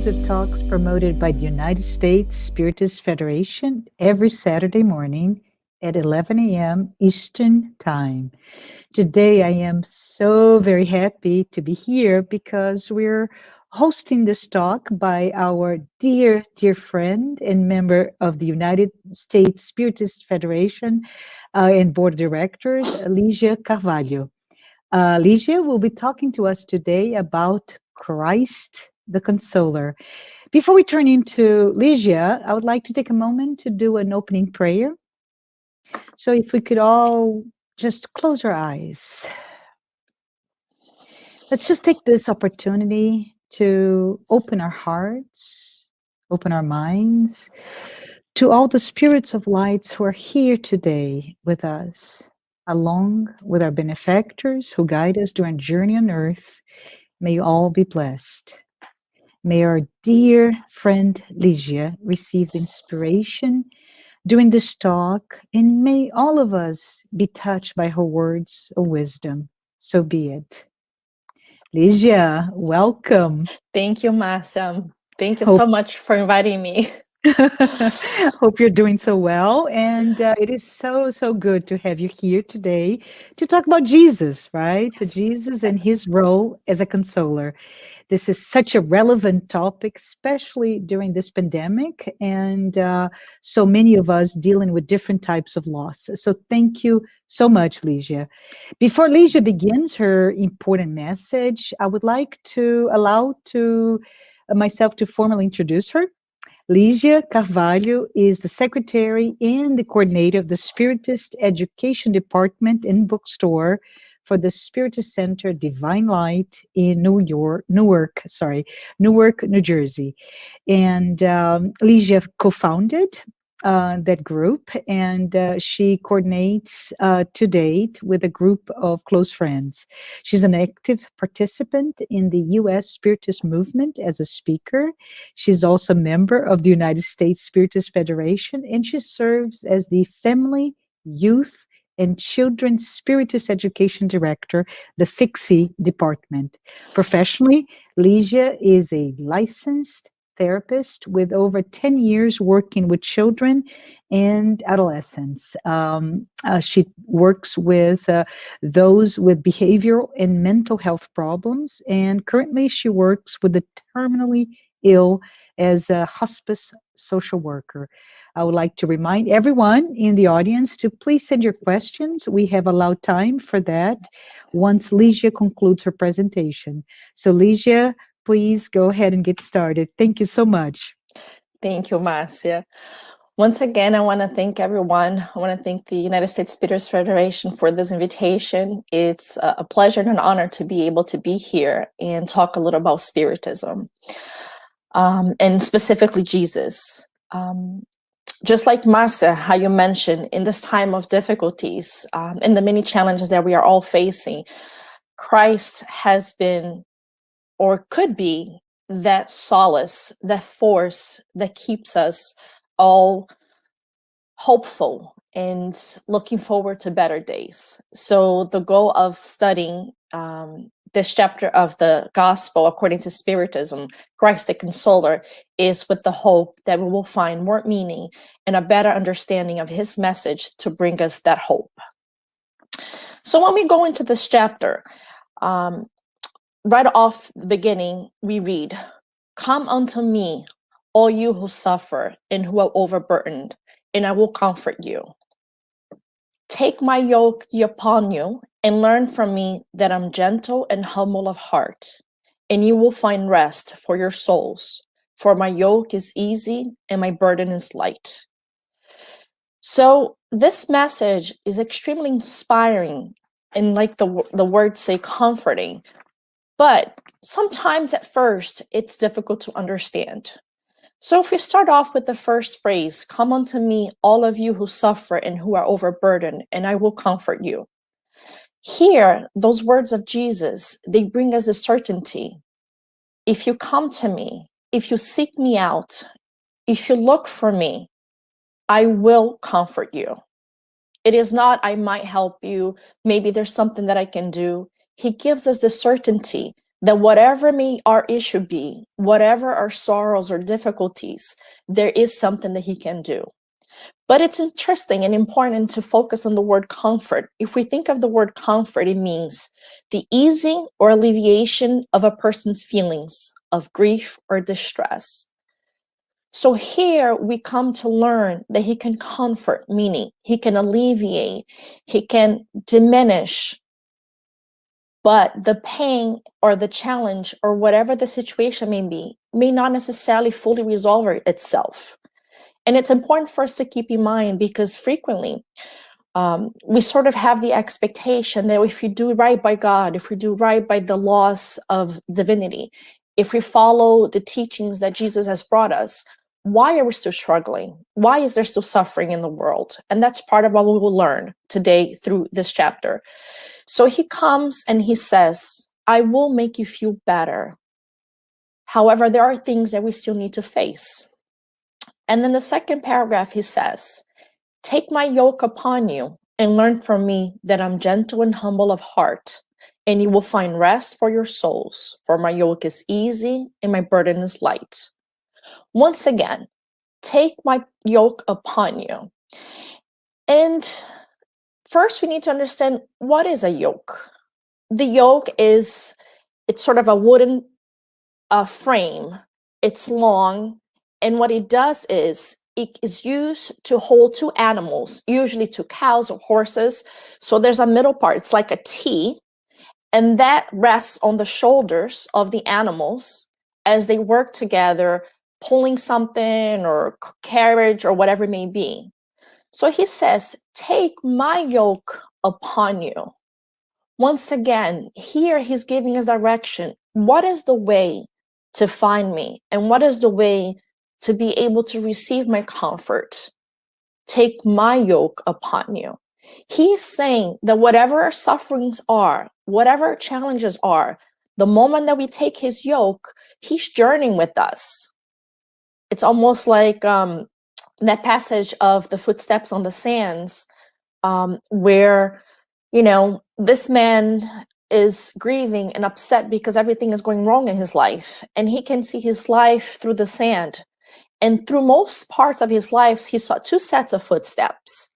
series of talks promoted by the United States Spiritist Federation every Saturday morning at 11 a.m. Eastern Time. Today, I am so very happy to be here because we're hosting this talk by our dear, dear friend and member of the United States Spiritist Federation and Board of Directors, LIGIA Carvalho. Ligia will be talking to us today about Christ the Consoler. Before we turn into Ligia, I would like to take a moment to do an opening prayer. So if we could all just close our eyes. Let's just take this opportunity to open our hearts, open our minds to all the spirits of lights who are here today with us, along with our benefactors who guide us during journey on earth. May you all be blessed. May our dear friend Ligia receive inspiration during this talk, and may all of us be touched by her words of wisdom. So be it. Ligia, welcome. Thank you, Marcia. Thank you Hope so much for inviting me. Hope you're doing so well. And it is so, so good to have you here today to talk about Jesus, right? Yes. Jesus and his role as a consoler. This is such a relevant topic, especially during this pandemic, and so many of us dealing with different types of loss. So thank you so much, Ligia. Before Ligia begins her important message, I would like to allow to myself to formally introduce her. Ligia Carvalho is the secretary and the coordinator of the Spiritist Education Department and Bookstore for the Spiritist Center Divine Light in Newark, New Jersey. And Ligia co-founded that group, and she coordinates to date with a group of close friends. She's an active participant in the U.S. Spiritist movement as a speaker. She's also a member of the United States Spiritist Federation, and she serves as the Family, Youth, and Children's Spiritist Education Director, the FIXI department. Professionally, Ligia is a licensed therapist with over 10 years working with children and adolescents. She works with those with behavioral and mental health problems, and currently she works with the terminally ill as a hospice social worker. I would like to remind everyone in the audience to please send your questions. We have allowed time for that once Ligia concludes her presentation. So Ligia, please go ahead and get started. Thank you so much. Thank you, Marcia. Once again, I want to thank everyone. I want to thank the United States Spiritist Federation for this invitation. It's a pleasure and an honor to be able to be here and talk a little about Spiritism, and specifically Jesus. Just like Marcia, how you mentioned, in this time of difficulties and the many challenges that we are all facing, Christ has been, or could be, that solace, that force that keeps us all hopeful and looking forward to better days. So the goal of studying this chapter of the Gospel according to Spiritism, Christ the Consoler, is with the hope that we will find more meaning and a better understanding of his message to bring us that hope. So when we go into this chapter, right off the beginning, we read, "Come unto me, all you who suffer and who are overburdened, and I will comfort you. Take my yoke upon you and learn from me that I'm gentle and humble of heart, and you will find rest for your souls. For my yoke is easy and my burden is light." So this message is extremely inspiring and, like the words say, comforting. But sometimes at first, it's difficult to understand. So if we start off with the first phrase, "Come unto me, all of you who suffer and who are overburdened, and I will comfort you." Here, those words of Jesus, they bring us a certainty. If you come to me, if you seek me out, if you look for me, I will comfort you. It is not, I might help you, maybe there's something that I can do. He gives us the certainty that whatever may our issue be, whatever our sorrows or difficulties, there is something that he can do. But it's interesting and important to focus on the word comfort. If we think of the word comfort, it means the easing or alleviation of a person's feelings of grief or distress. So here we come to learn that he can comfort, meaning he can alleviate, he can diminish, but the pain or the challenge or whatever the situation may be may not necessarily fully resolve itself. And it's important for us to keep in mind, because frequently we sort of have the expectation that if we do right by God, if we do right by the laws of divinity, if we follow the teachings that Jesus has brought us, why are we still struggling? Why is there still suffering in the world? And that's part of what we will learn today through this chapter. So he comes and he says, I will make you feel better. However, there are things that we still need to face. And then the second paragraph, he says, take my yoke upon you and learn from me that I'm gentle and humble of heart, and you will find rest for your souls. For my yoke is easy and my burden is light. Once again, take my yoke upon you. And first, we need to understand, what is a yoke? The yoke it's sort of a wooden frame. It's long. And what it does is it is used to hold two animals, usually two cows or horses. So there's a middle part. It's like a T. And that rests on the shoulders of the animals as they work together, pulling something or carriage or whatever it may be. So he says, take my yoke upon you. Once again, here he's giving us direction. What is the way to find me? And what is the way to be able to receive my comfort? Take my yoke upon you. He's saying that whatever our sufferings are, whatever our challenges are, the moment that we take his yoke, he's journeying with us. It's almost like that passage of the footsteps on the sands, where, this man is grieving and upset because everything is going wrong in his life, and he can see his life through the sand. And through most parts of his life, he saw two sets of footsteps.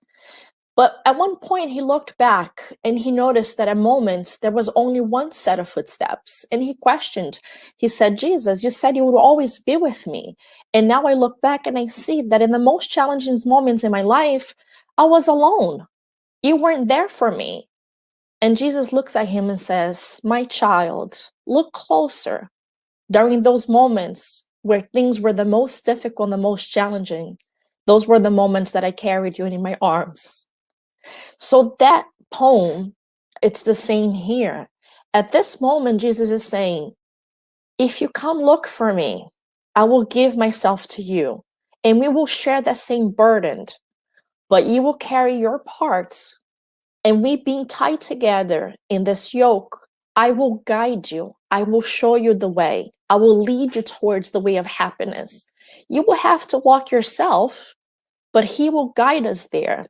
But at one point, he looked back and he noticed that at moments there was only one set of footsteps. And he questioned. He said, Jesus, you said you would always be with me. And now I look back and I see that in the most challenging moments in my life, I was alone. You weren't there for me. And Jesus looks at him and says, my child, look closer. During those moments where things were the most difficult and the most challenging, those were the moments that I carried you in my arms. So that poem, it's the same here. At this moment, Jesus is saying, if you come look for me, I will give myself to you, and we will share that same burden, but you will carry your parts, and we being tied together in this yoke, I will guide you. I will show you the way. I will lead you towards the way of happiness. You will have to walk yourself, but he will guide us there.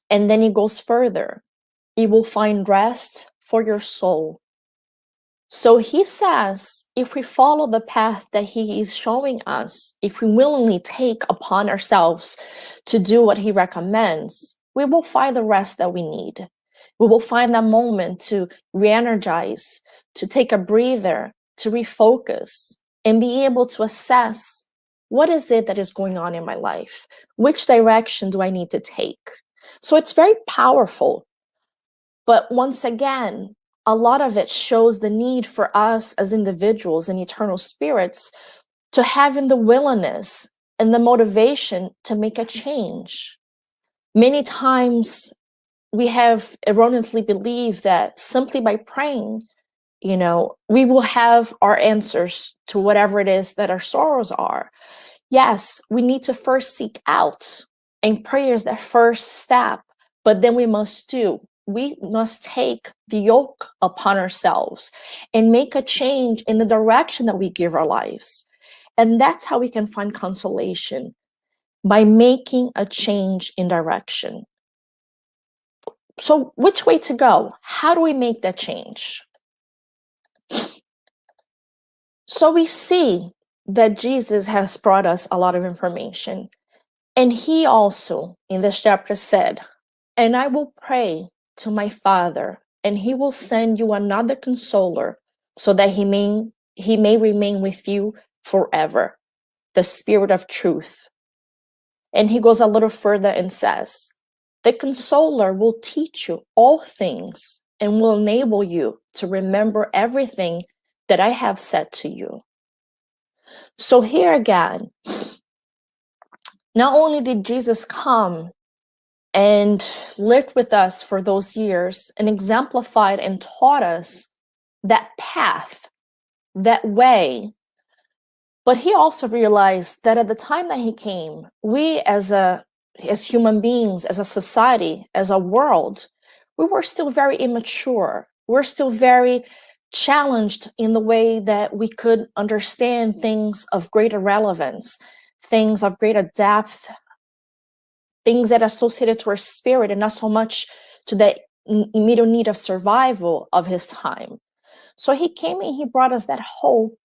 And then he goes further. You will find rest for your soul. So he says, if we follow the path that he is showing us, if we willingly take upon ourselves to do what he recommends, we will find the rest that we need. We will find that moment to re-energize, to take a breather, to refocus, and be able to assess, what is it that is going on in my life? Which direction do I need to take? So it's very powerful. But once again, a lot of it shows the need for us as individuals and eternal spirits to having the willingness and the motivation to make a change. Many times we have erroneously believed that simply by praying, we will have our answers to whatever it is that our sorrows are. Yes, we need to first seek out, and prayer is that first step, but then we must take the yoke upon ourselves and make a change in the direction that we give our lives. And that's how we can find consolation, by making a change in direction. So which way to go? How do we make that change? So we see that Jesus has brought us a lot of information. And he also, in this chapter, said, "And I will pray to my Father, and he will send you another consoler so that he may remain with you forever, the Spirit of truth." And he goes a little further and says, "The consoler will teach you all things and will enable you to remember everything that I have said to you." So here again, not only did Jesus come and lived with us for those years and exemplified and taught us that path, that way, but he also realized that at the time that he came, we as human beings, as a society, as a world, we were still very immature. We're still very challenged in the way that we could understand things of greater relevance, things of greater depth, things that are associated to our spirit and not so much to the immediate need of survival of his time. So he came and he brought us that hope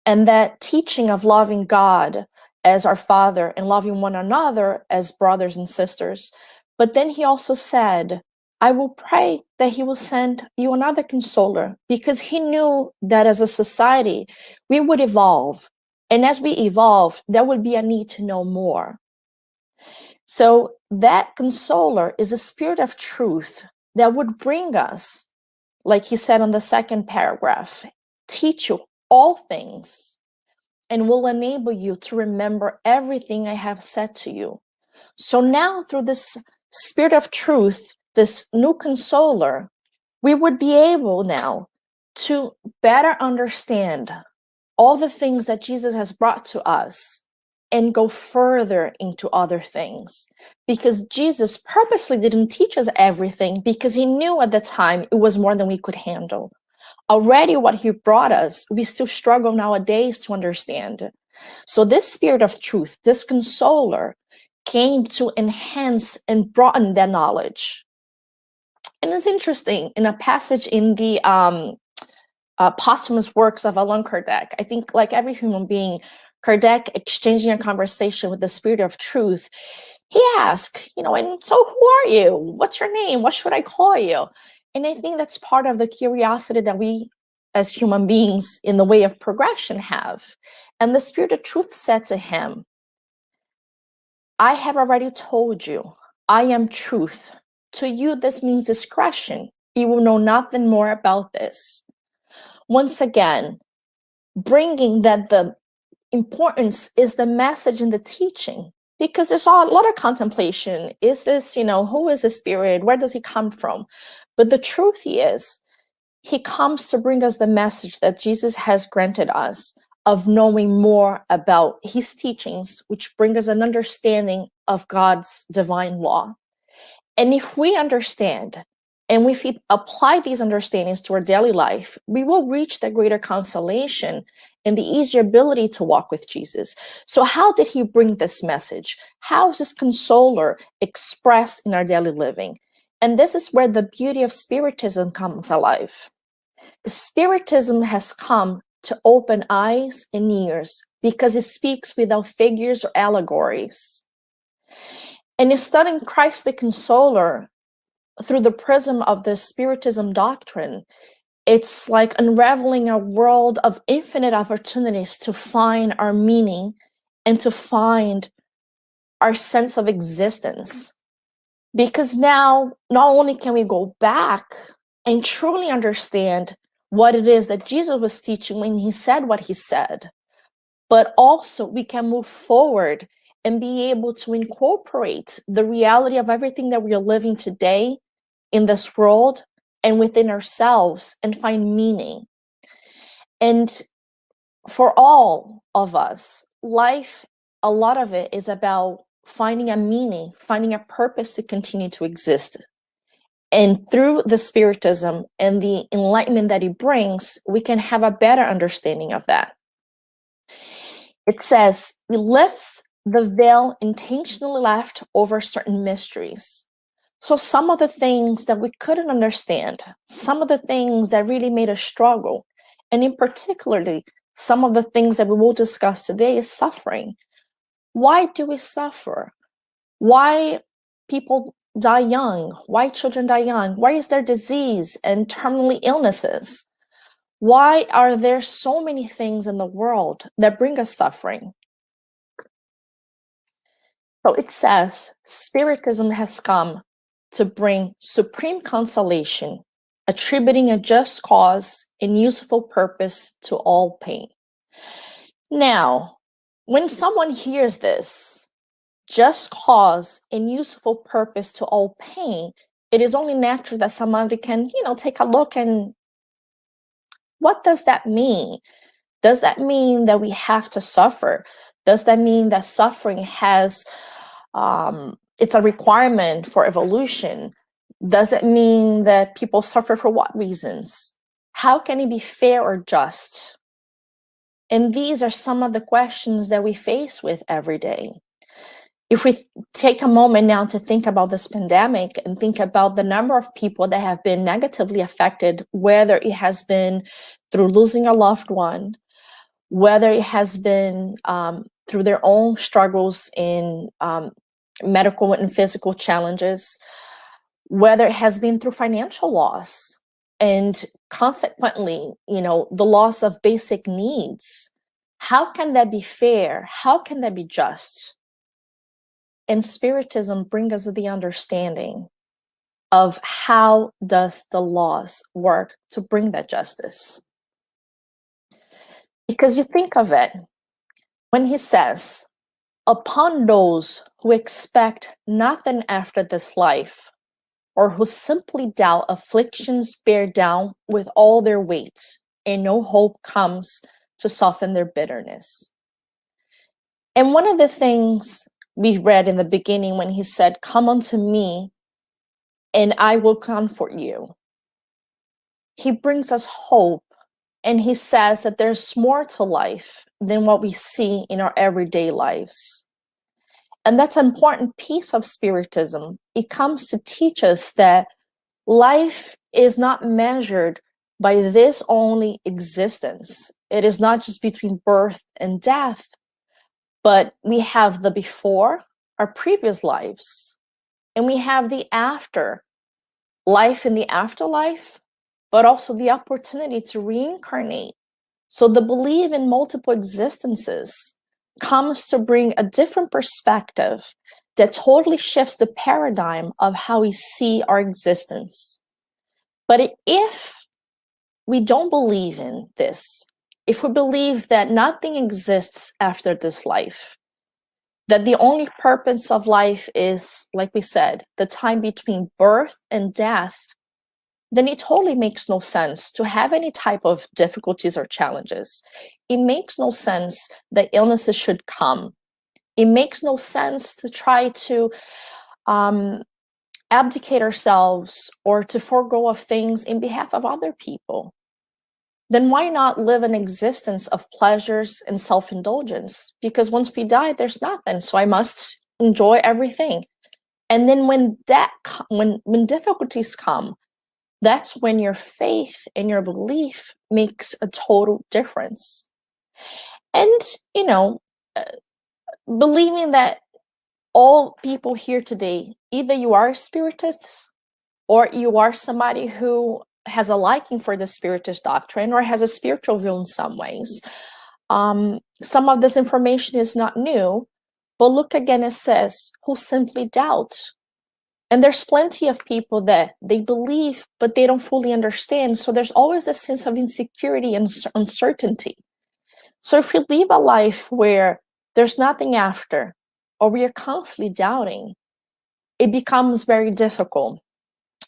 and that teaching of loving God as our Father and loving one another as brothers and sisters. But then he also said, "I will pray that he will send you another consoler," because he knew that as a society, we would evolve. And as we evolve, there would be a need to know more. So that consoler is a Spirit of truth that would bring us, like he said on the second paragraph, teach you all things and will enable you to remember everything I have said to you. So now through this Spirit of truth, this new consoler, we would be able now to better understand all the things that Jesus has brought to us and go further into other things. Because Jesus purposely didn't teach us everything because he knew at the time it was more than we could handle. Already what he brought us, we still struggle nowadays to understand. So this Spirit of truth, this consoler, came to enhance and broaden that knowledge. And it's interesting, in a passage in the posthumous works of Allan Kardec, I think like every human being, Kardec exchanging a conversation with the Spirit of truth, he asked, and so who are you? What's your name? What should I call you? And I think that's part of the curiosity that we as human beings in the way of progression have. And the Spirit of truth said to him, "I have already told you, I am truth. To you, this means discretion. You will know nothing more about this." Once again, bringing that the importance is the message and the teaching, because there's a lot of contemplation. Is this, who is the Spirit? Where does he come from? But the truth is, he comes to bring us the message that Jesus has granted us of knowing more about his teachings, which bring us an understanding of God's divine law. And if we understand, and if we apply these understandings to our daily life, we will reach the greater consolation and the easier ability to walk with Jesus. So how did he bring this message? How is this consoler expressed in our daily living? And this is where the beauty of Spiritism comes alive. Spiritism has come to open eyes and ears because it speaks without figures or allegories. And in studying Christ the Consoler through the prism of the Spiritism doctrine, it's like unraveling a world of infinite opportunities to find our meaning and to find our sense of existence. Because now, not only can we go back and truly understand what it is that Jesus was teaching when he said what he said, but also we can move forward and be able to incorporate the reality of everything that we are living today in this world and within ourselves and find meaning. And for all of us, life, a lot of it is about finding a meaning, finding a purpose to continue to exist. And through the Spiritism and the enlightenment that it brings, we can have a better understanding of that. It says, it lifts the veil intentionally left over certain mysteries. So some of the things that we couldn't understand, some of the things that really made us struggle, and in particularly some of the things that we will discuss today is suffering. Why do we suffer? Why people die young? Why children die young? Why is there disease and terminal illnesses? Why are there so many things in the world that bring us suffering? So it says, Spiritism has come to bring supreme consolation, attributing a just cause and useful purpose to all pain. Now, when someone hears this, just cause and useful purpose to all pain, it is only natural that somebody can, take a look and what does that mean? Does that mean that we have to suffer? Does that mean that suffering has, it's a requirement for evolution? Does it mean that people suffer for what reasons? How can it be fair or just? And these are some of the questions that we face with every day. If we take a moment now to think about this pandemic and think about the number of people that have been negatively affected, whether it has been through losing a loved one, whether it has been through their own struggles in medical and physical challenges, whether it has been through financial loss, and consequently, the loss of basic needs. How can that be fair? How can that be just? And Spiritism brings us the understanding of how does the laws work to bring that justice. Because you think of it, when he says, upon those who expect nothing after this life, or who simply doubt afflictions bear down with all their weight, and no hope comes to soften their bitterness. And one of the things we read in the beginning when he said, come unto me, and I will comfort you. He brings us hope, and he says that there's more to life than what we see in our everyday lives. And that's an important piece of Spiritism. It comes to teach us that life is not measured by this only existence. It is not just between birth and death, but we have the before, our previous lives, and we have the after, life in the afterlife, but also the opportunity to reincarnate. So the belief in multiple existences comes to bring a different perspective that totally shifts the paradigm of how we see our existence. But if we don't believe in this, if we believe that nothing exists after this life, that the only purpose of life is, like we said, the time between birth and death, then it totally makes no sense to have any type of difficulties or challenges. It makes no sense that illnesses should come. It makes no sense to try to abdicate ourselves or to forego of things in behalf of other people. Then why not live an existence of pleasures and self-indulgence? Because once we die, there's nothing, so I must enjoy everything. And then when difficulties come, that's when your faith and your belief makes a total difference. And, believing that all people here today, either you are spiritists or you are somebody who has a liking for the Spiritist doctrine or has a spiritual view in some ways. Some of this information is not new, but look again, it says, who simply doubt. And there's plenty of people that they believe, but they don't fully understand. So there's always a sense of insecurity and uncertainty. So if we live a life where there's nothing after, or we are constantly doubting, it becomes very difficult.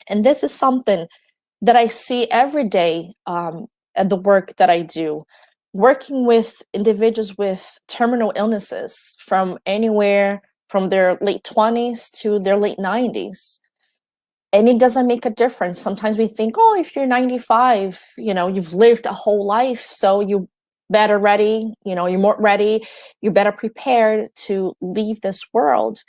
And this is something that I see every day at the work that I do, working with individuals with terminal illnesses from anywhere from their late 20s to their late 90s. And it doesn't make a difference. Sometimes we think, oh, if you're 95, you've lived a whole life, so you better ready, you're more ready, you're better prepared to leave this world.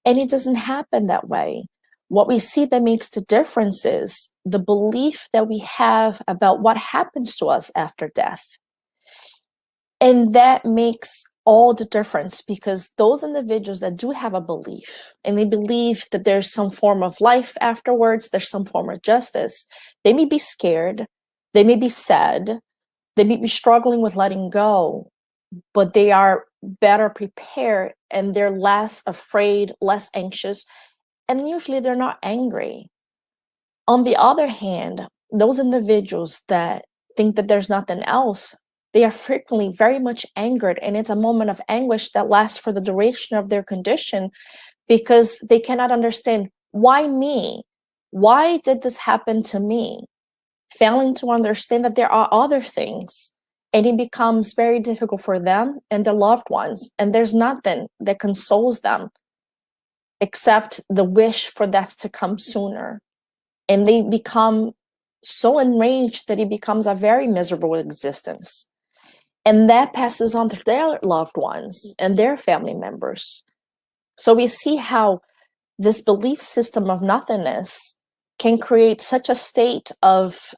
And it doesn't happen that way. What we see that makes the difference is the belief that we have about what happens to us after death. And that makes all the difference, because those individuals that do have a belief, and they believe that there's some form of life afterwards, there's some form of justice, they may be scared, they may be sad, they may be struggling with letting go, but they are better prepared and they're less afraid, less anxious, and usually they're not angry. On the other hand, those individuals that think that there's nothing else, they are frequently very much angered, and it's a moment of anguish that lasts for the duration of their condition, because they cannot understand, why me? Why did this happen to me? Failing to understand that there are other things, and it becomes very difficult for them and their loved ones, and there's nothing that consoles them except the wish for that to come sooner. And they become so enraged that it becomes a very miserable existence. And that passes on to their loved ones and their family members. So we see how this belief system of nothingness can create such a state of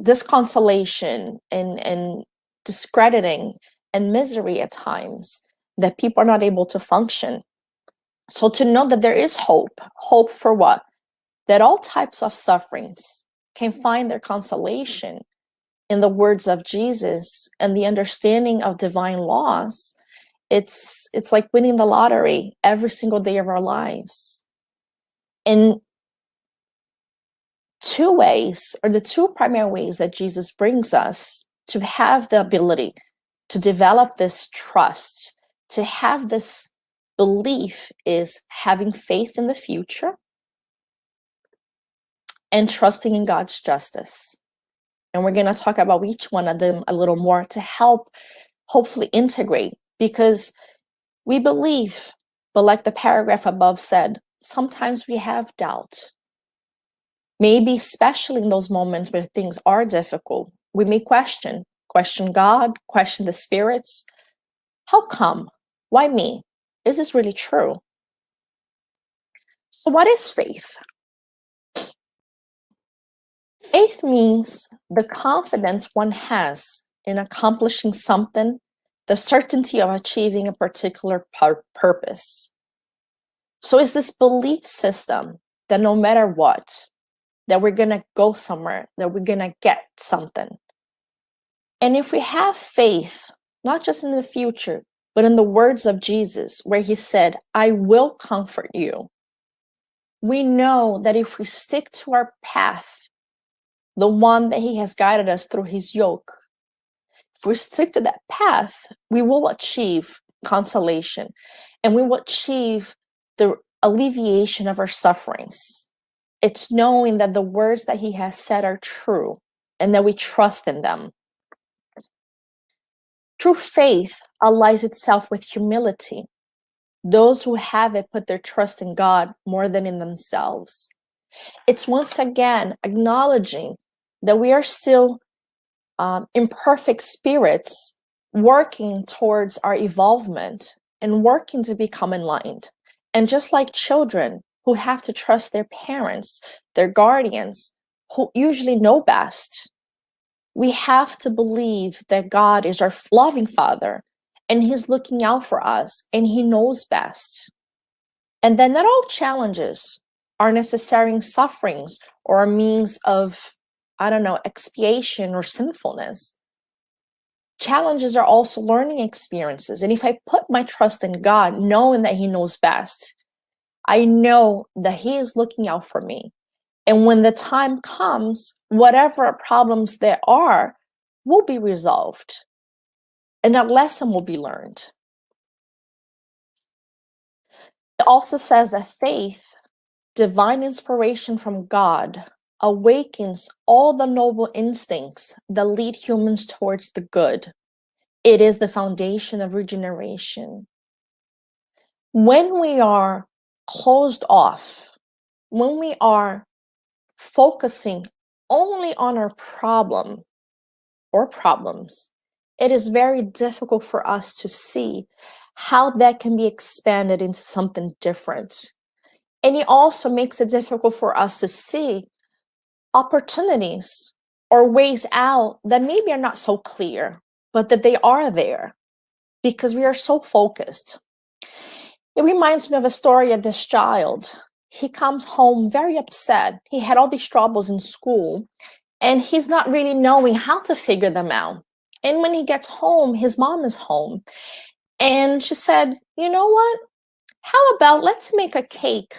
disconsolation and discrediting and misery at times, that people are not able to function. So to know that there is hope for what? That all types of sufferings can find their consolation in the words of Jesus and the understanding of divine laws. It's like winning the lottery every single day of our lives. In two ways, or the two primary ways that Jesus brings us to have the ability to develop this trust, to have this belief, is having faith in the future and trusting in God's justice. And we're going to talk about each one of them a little more to help hopefully integrate, because we believe, but like the paragraph above said, sometimes we have doubt. Maybe especially in those moments where things are difficult, we may question God, question the spirits. How come? Why me? Is this really true? So what is faith? Faith means the confidence one has in accomplishing something, the certainty of achieving a particular purpose. So it's this belief system that no matter what, that we're going to go somewhere, that we're going to get something. And if we have faith, not just in the future, but in the words of Jesus, where he said, I will comfort you, we know that if we stick to our path, the one that he has guided us through his yoke, if we stick to that path, we will achieve consolation, and we will achieve the alleviation of our sufferings. It's knowing that the words that he has said are true and that we trust in them. True faith allies itself with humility. Those who have it put their trust in God more than in themselves. It's once again acknowledging that we are still imperfect spirits working towards our evolvement and working to become enlightened. And just like children who have to trust their parents, their guardians, who usually know best, we have to believe that God is our loving Father, and he's looking out for us, and he knows best. And that not all challenges are necessary sufferings or a means of, expiation or sinfulness. Challenges are also learning experiences. And if I put my trust in God, knowing that he knows best, I know that he is looking out for me. And when the time comes, whatever problems there are will be resolved, and a lesson will be learned. It also says that faith, divine inspiration from God, awakens all the noble instincts that lead humans towards the good. It is the foundation of regeneration. When we are closed off, when we are focusing only on our problem or problems, it is very difficult for us to see how that can be expanded into something different. And it also makes it difficult for us to see opportunities or ways out that maybe are not so clear. but that they are there because we are so focused. It reminds me of a story of this child. He comes home very upset. He had all these troubles in school, and he's not really knowing how to figure them out. And when he gets home, his mom is home. And she said, you know what? How about let's make a cake?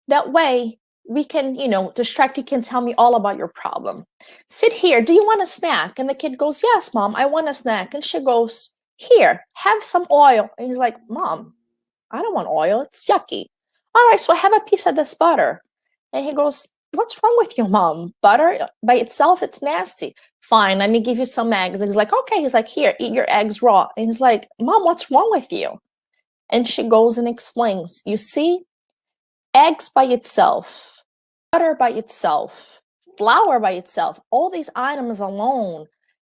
That way we can, distract you, can tell me all about your problem. Sit here. Do you want a snack? And the kid goes, yes, Mom, I want a snack. And she goes, here, have some oil. And he's like, Mom, I don't want oil. It's yucky. All right, so have a piece of this butter. And he goes, what's wrong with you, Mom? Butter by itself, it's nasty. Fine, let me give you some eggs. And he's like, okay. He's like, here, eat your eggs raw. And he's like, Mom, what's wrong with you? And she goes and explains, you see, eggs by itself, butter by itself, flour by itself, all these items alone,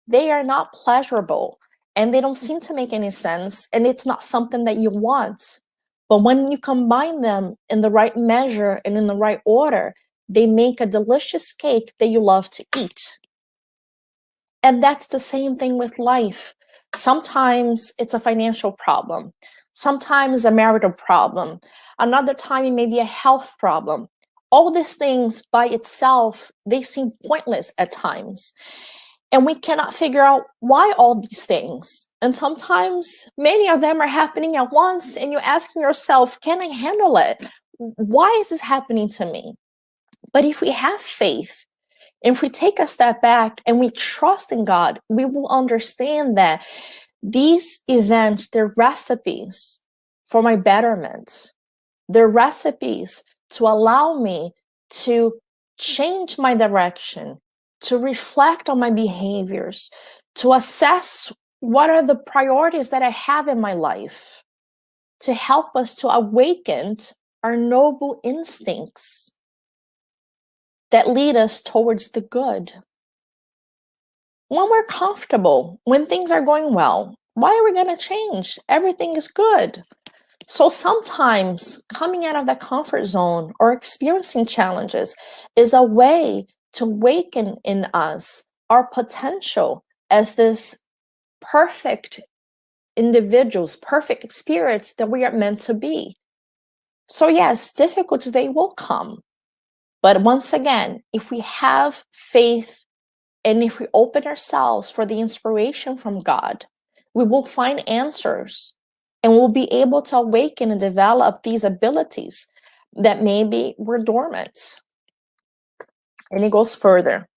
they are not pleasurable and they don't seem to make any sense. And it's not something that you want. But when you combine them in the right measure and in the right order, they make a delicious cake that you love to eat. And that's the same thing with life. Sometimes it's a financial problem. Sometimes a marital problem. Another time it may be a health problem. All these things by itself, they seem pointless at times. And we cannot figure out why all these things. And sometimes many of them are happening at once and you're asking yourself, can I handle it? Why is this happening to me? But if we have faith, if we take a step back and we trust in God, we will understand that these events, they're recipes for my betterment. They're recipes to allow me to change my direction, to reflect on my behaviors, to assess what are the priorities that I have in my life, to help us to awaken our noble instincts that lead us towards the good. When we're comfortable, when things are going well, why are we going to change? Everything is good. So sometimes coming out of that comfort zone or experiencing challenges is a way to awaken in us our potential as this perfect individuals, perfect spirits that we are meant to be. So yes, difficulties, they will come. But once again, if we have faith and if we open ourselves for the inspiration from God, we will find answers and we'll be able to awaken and develop these abilities that maybe were dormant. And it goes further.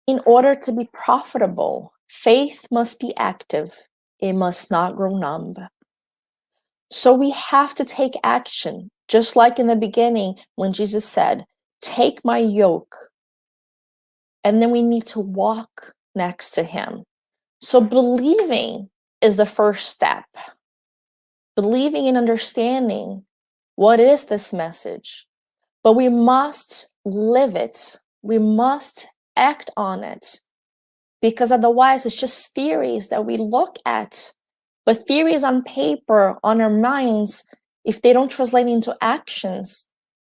In order to be profitable, faith must be active. It must not grow numb. So we have to take action, just like in the beginning when Jesus said, take my yoke. And then we need to walk next to him. So believing is the first step. Believing and understanding what is this message. But we must live it. We must act on it. Because otherwise it's just theories that we look at. But theories on paper, on our minds, if they don't translate into actions,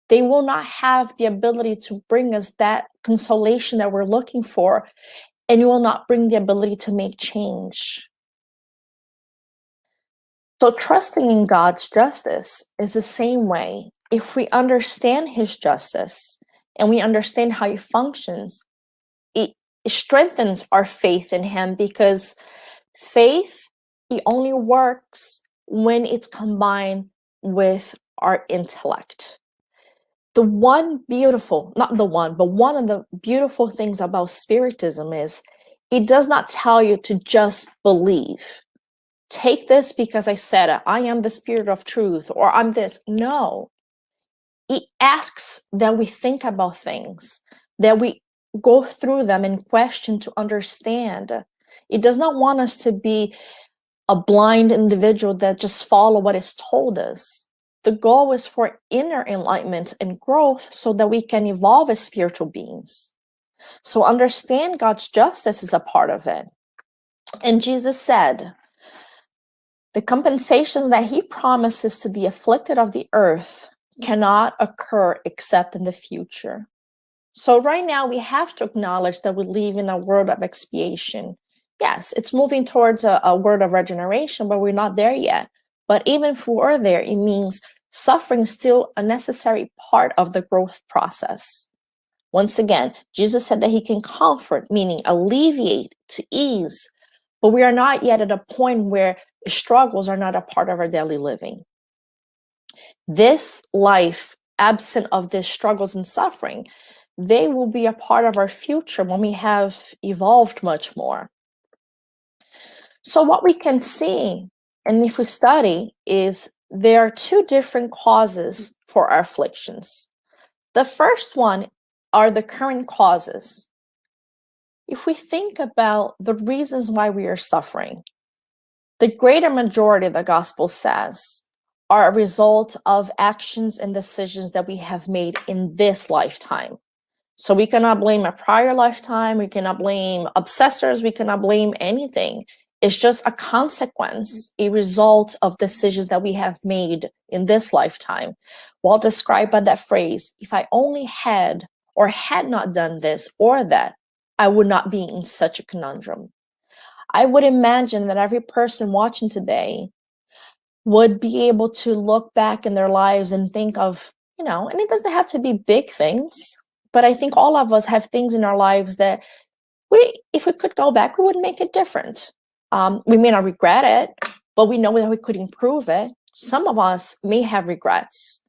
they will not have the ability to bring us that consolation that we're looking for, and it will not bring the ability to make change. So trusting in God's justice is the same way. If we understand his justice and we understand how he functions, it strengthens our faith in him, because faith, it only works when it's combined with our intellect. One of the beautiful things about Spiritism is it does not tell you to just believe. Take this because I said it. I am the spirit of truth, or I'm this. No. It asks that we think about things, that we go through them and question to understand. It does not want us to be a blind individual that just follow what is told us. The goal is for inner enlightenment and growth so that we can evolve as spiritual beings. So understand God's justice is a part of it. And Jesus said, the compensations that he promises to the afflicted of the earth cannot occur except in the future. So right now we have to acknowledge that we live in a world of expiation. yes, it's moving towards a word of regeneration, but we're not there yet. But even if we're there, it means suffering is still a necessary part of the growth process. Once again, Jesus said that he can comfort, meaning alleviate, to ease, but we are not yet at a point where struggles are not a part of our daily living. This life, absent of these struggles and suffering, they will be a part of our future when we have evolved much more. So what we can see, and if we study, is there are two different causes for our afflictions. The first one are the current causes. If we think about the reasons why we are suffering, the greater majority, the gospel says, are a result of actions and decisions that we have made in this lifetime. So we cannot blame a prior lifetime, we cannot blame obsessors, we cannot blame anything. It's just a consequence, a result of decisions that we have made in this lifetime. Well described by that phrase, if I only had or had not done this or that, I would not be in such a conundrum. I would imagine that every person watching today would be able to look back in their lives and think of, and it doesn't have to be big things, but I think all of us have things in our lives that if we could go back, we would make it different. We may not regret it, but we know that we could improve it. Some of us may have regrets.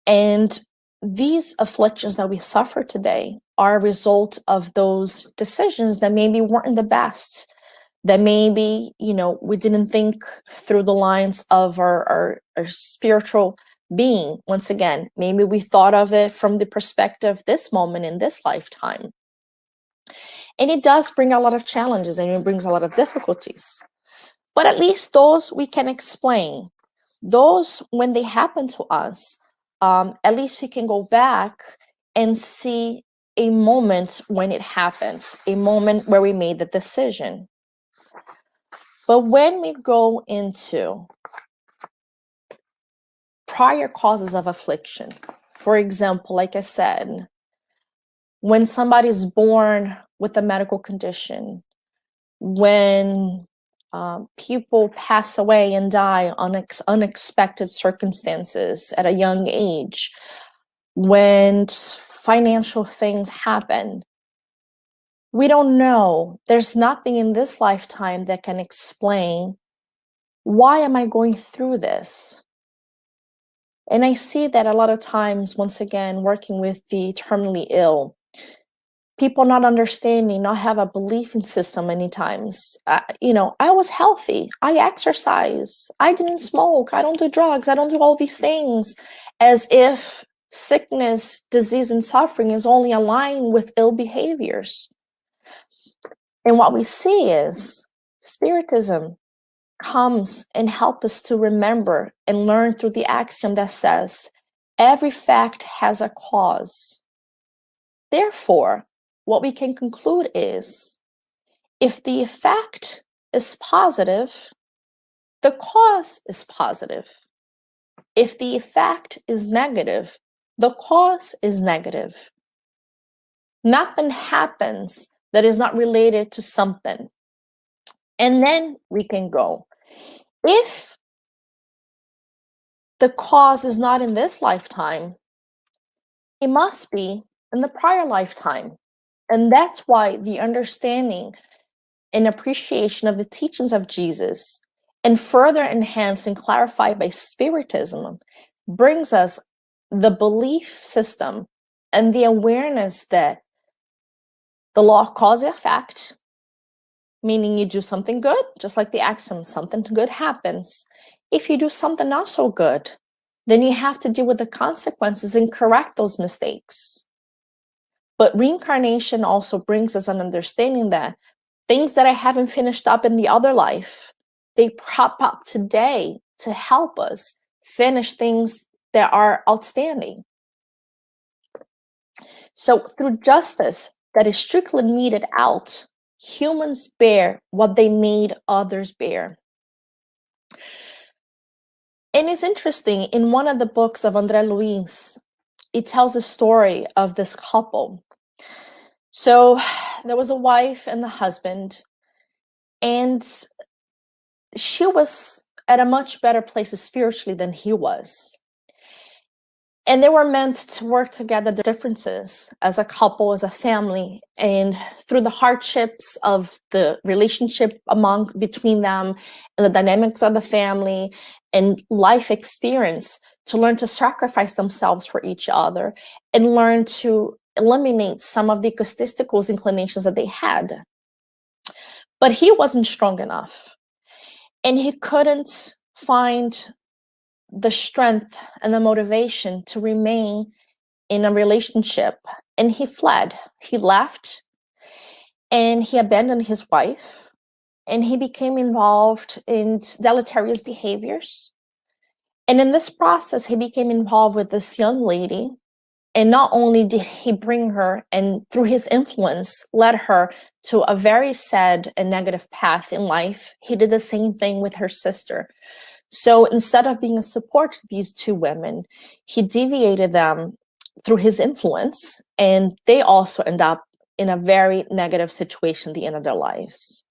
And these afflictions that we suffer today are a result of those decisions that maybe weren't the best, that maybe, we didn't think through the lines of our spiritual being. Once again, maybe we thought of it from the perspective this moment in this lifetime. And it does bring a lot of challenges and it brings a lot of difficulties. But at least those we can explain. Those, when they happen to us, at least we can go back and see a moment when it happens, a moment where we made the decision. But when we go into prior causes of affliction, for example, like I said, when somebody's born with a medical condition, when people pass away and die on unexpected circumstances at a young age, when financial things happen, we don't know. There's nothing in this lifetime that can explain, why am I going through this? And I see that a lot of times, once again, working with the terminally ill, people not understanding, not have a believing system many times. I was healthy. I exercise. I didn't smoke. I don't do drugs. I don't do all these things, as if sickness, disease, and suffering is only aligned with ill behaviors. And what we see is Spiritism comes and helps us to remember and learn through the axiom that says, every fact has a cause. Therefore, what we can conclude is, if the effect is positive, the cause is positive. If the effect is negative, the cause is negative. Nothing happens that is not related to something. And then we can go. If the cause is not in this lifetime, it must be in the prior lifetime. And that's why the understanding and appreciation of the teachings of Jesus, and further enhanced and clarified by Spiritism, brings us the belief system and the awareness that the law of cause and effect, meaning you do something good, just like the axiom, something good happens. If you do something not so good, then you have to deal with the consequences and correct those mistakes. But reincarnation also brings us an understanding that things that I haven't finished up in the other life, they prop up today to help us finish things that are outstanding. So through justice that is strictly meted out, humans bear what they made others bear. And it's interesting, in one of the books of André Luiz, it tells a story of this couple. So there was a wife and the husband, And she was at a much better place spiritually than he was. And they were meant to work together the differences as a couple, as a family, and through the hardships of the relationship between them and the dynamics of the family and life experience, to learn to sacrifice themselves for each other and learn to eliminate some of the egotistical inclinations that they had. But he wasn't strong enough, and he couldn't find the strength and the motivation to remain in a relationship. And he fled. He left, and he abandoned his wife, and he became involved in deleterious behaviors. And in this process, he became involved with this young lady. And not only did he bring her, and through his influence, led her to a very sad and negative path in life, he did the same thing with her sister. So instead of being a support to these two women, he deviated them through his influence, and they also end up in a very negative situation at the end of their lives.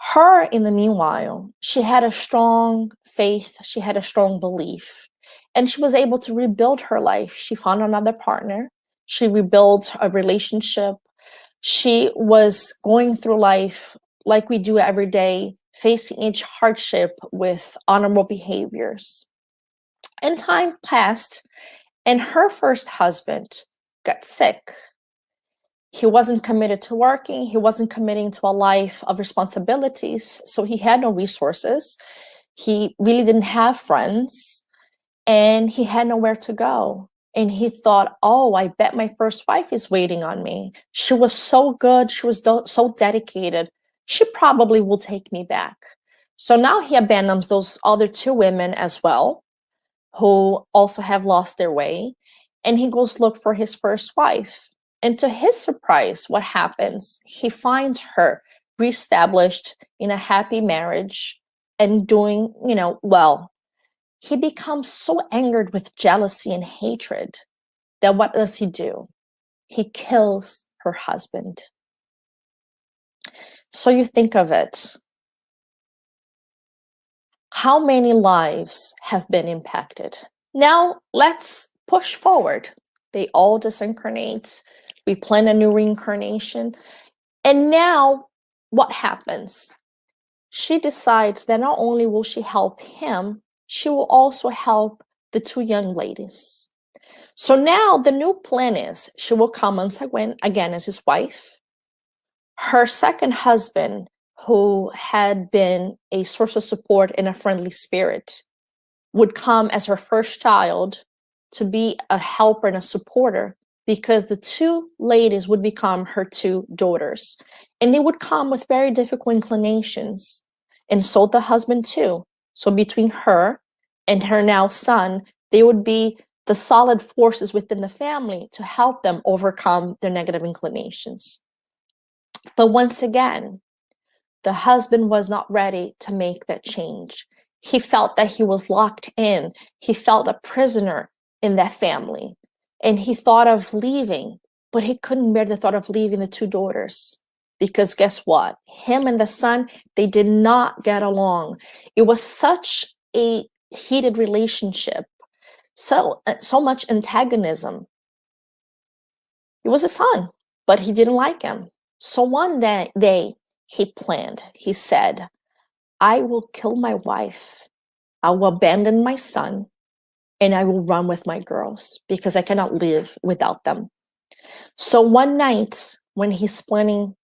Her, in the meanwhile, she had a strong faith, she had a strong belief, and she was able to rebuild her life. She found another partner, she rebuilt a relationship. She was going through life like we do every day, facing each hardship with honorable behaviors. And time passed, and her first husband got sick. He wasn't committed to working, he wasn't committing to a life of responsibilities, so he had no resources. He really didn't have friends, and he had nowhere to go. And he thought, oh, I bet my first wife is waiting on me. She was so good, she was so dedicated. She probably will take me back. So now he abandons those other two women as well, who also have lost their way, and he goes look for his first wife. And to his surprise, what happens? He finds her reestablished in a happy marriage and doing, well. He becomes so angered with jealousy and hatred that what does he do? He kills her husband. So you think of it. How many lives have been impacted? Now let's push forward. They all disincarnate. We plan a new reincarnation. And now what happens? She decides that not only will she help him, she will also help the two young ladies. So now the new plan is she will come once again as his wife. Her second husband, who had been a source of support and a friendly spirit, would come as her first child to be a helper and a supporter, because the two ladies would become her two daughters. And they would come with very difficult inclinations, and so the husband too. So between her and her now son, they would be the solid forces within the family to help them overcome their negative inclinations. But once again, the husband was not ready to make that change. He felt that he was locked in. He felt a prisoner in that family. And he thought of leaving, but he couldn't bear the thought of leaving the two daughters. Because guess what? Him and the son, they did not get along. It was such a heated relationship, so much antagonism. It was a son, but he didn't like him. So one day he planned. He said, I will kill my wife, I will abandon my son, and I will run with my girls because I cannot live without them. So one night when he's planning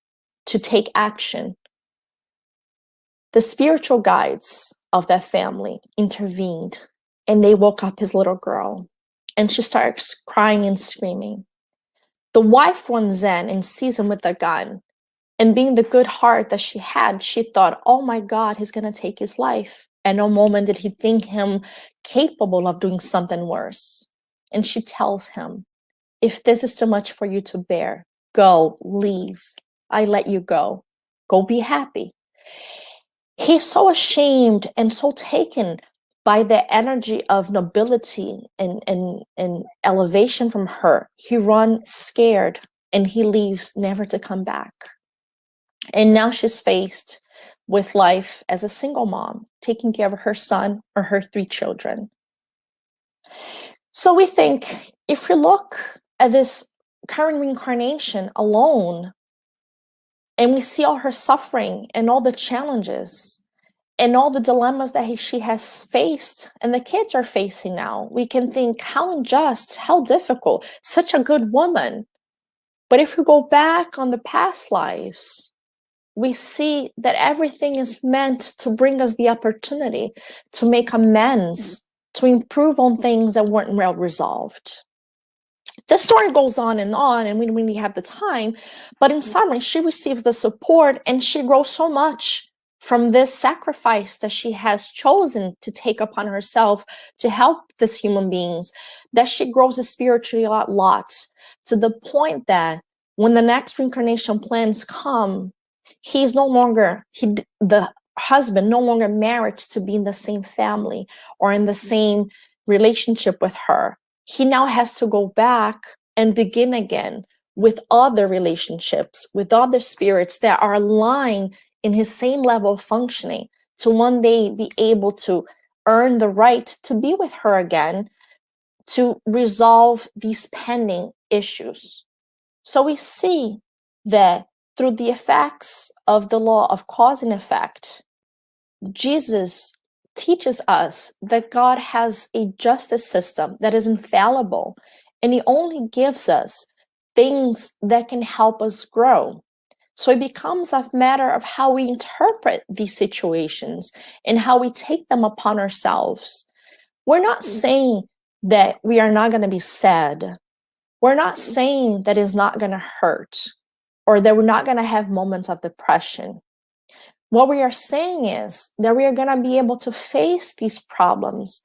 to take action, the spiritual guides of that family intervened, and they woke up his little girl, and she starts crying and screaming. The wife runs in and sees him with a gun. And being the good heart that she had, she thought, oh my God, he's going to take his life. At no moment did he think him capable of doing something worse. And she tells him, if this is too much for you to bear, go, leave. I let you go. Go be happy. He's so ashamed and so taken by the energy of nobility and elevation from her. He runs scared, and he leaves, never to come back. And now she's faced with life as a single mom, taking care of her son or her 3 children. So we think, if we look at this current reincarnation alone, and we see all her suffering and all the challenges and all the dilemmas that she has faced and the kids are facing now, we can think, how unjust, how difficult, such a good woman. But if we go back on the past lives, we see that everything is meant to bring us the opportunity to make amends, to improve on things that weren't well resolved. The story goes on, and we don't really have the time, but in summary, she receives the support and she grows so much from this sacrifice that she has chosen to take upon herself to help these human beings, that she grows spiritually a lot, to the point that when the next reincarnation plans come, he's no longer, the husband no longer married to be in the same family or in the same relationship with her. He now has to go back and begin again with other relationships, with other spirits that are aligned in his same level of functioning, to one day be able to earn the right to be with her again, to resolve these pending issues. So we see that through the effects of the law of cause and effect, Jesus teaches us that God has a justice system that is infallible, and he only gives us things that can help us grow. So it becomes a matter of how we interpret these situations and how we take them upon ourselves. We're not saying that we are not going to be sad. We're not saying that it's not going to hurt or that we're not going to have moments of depression. What we are saying is that we are going to be able to face these problems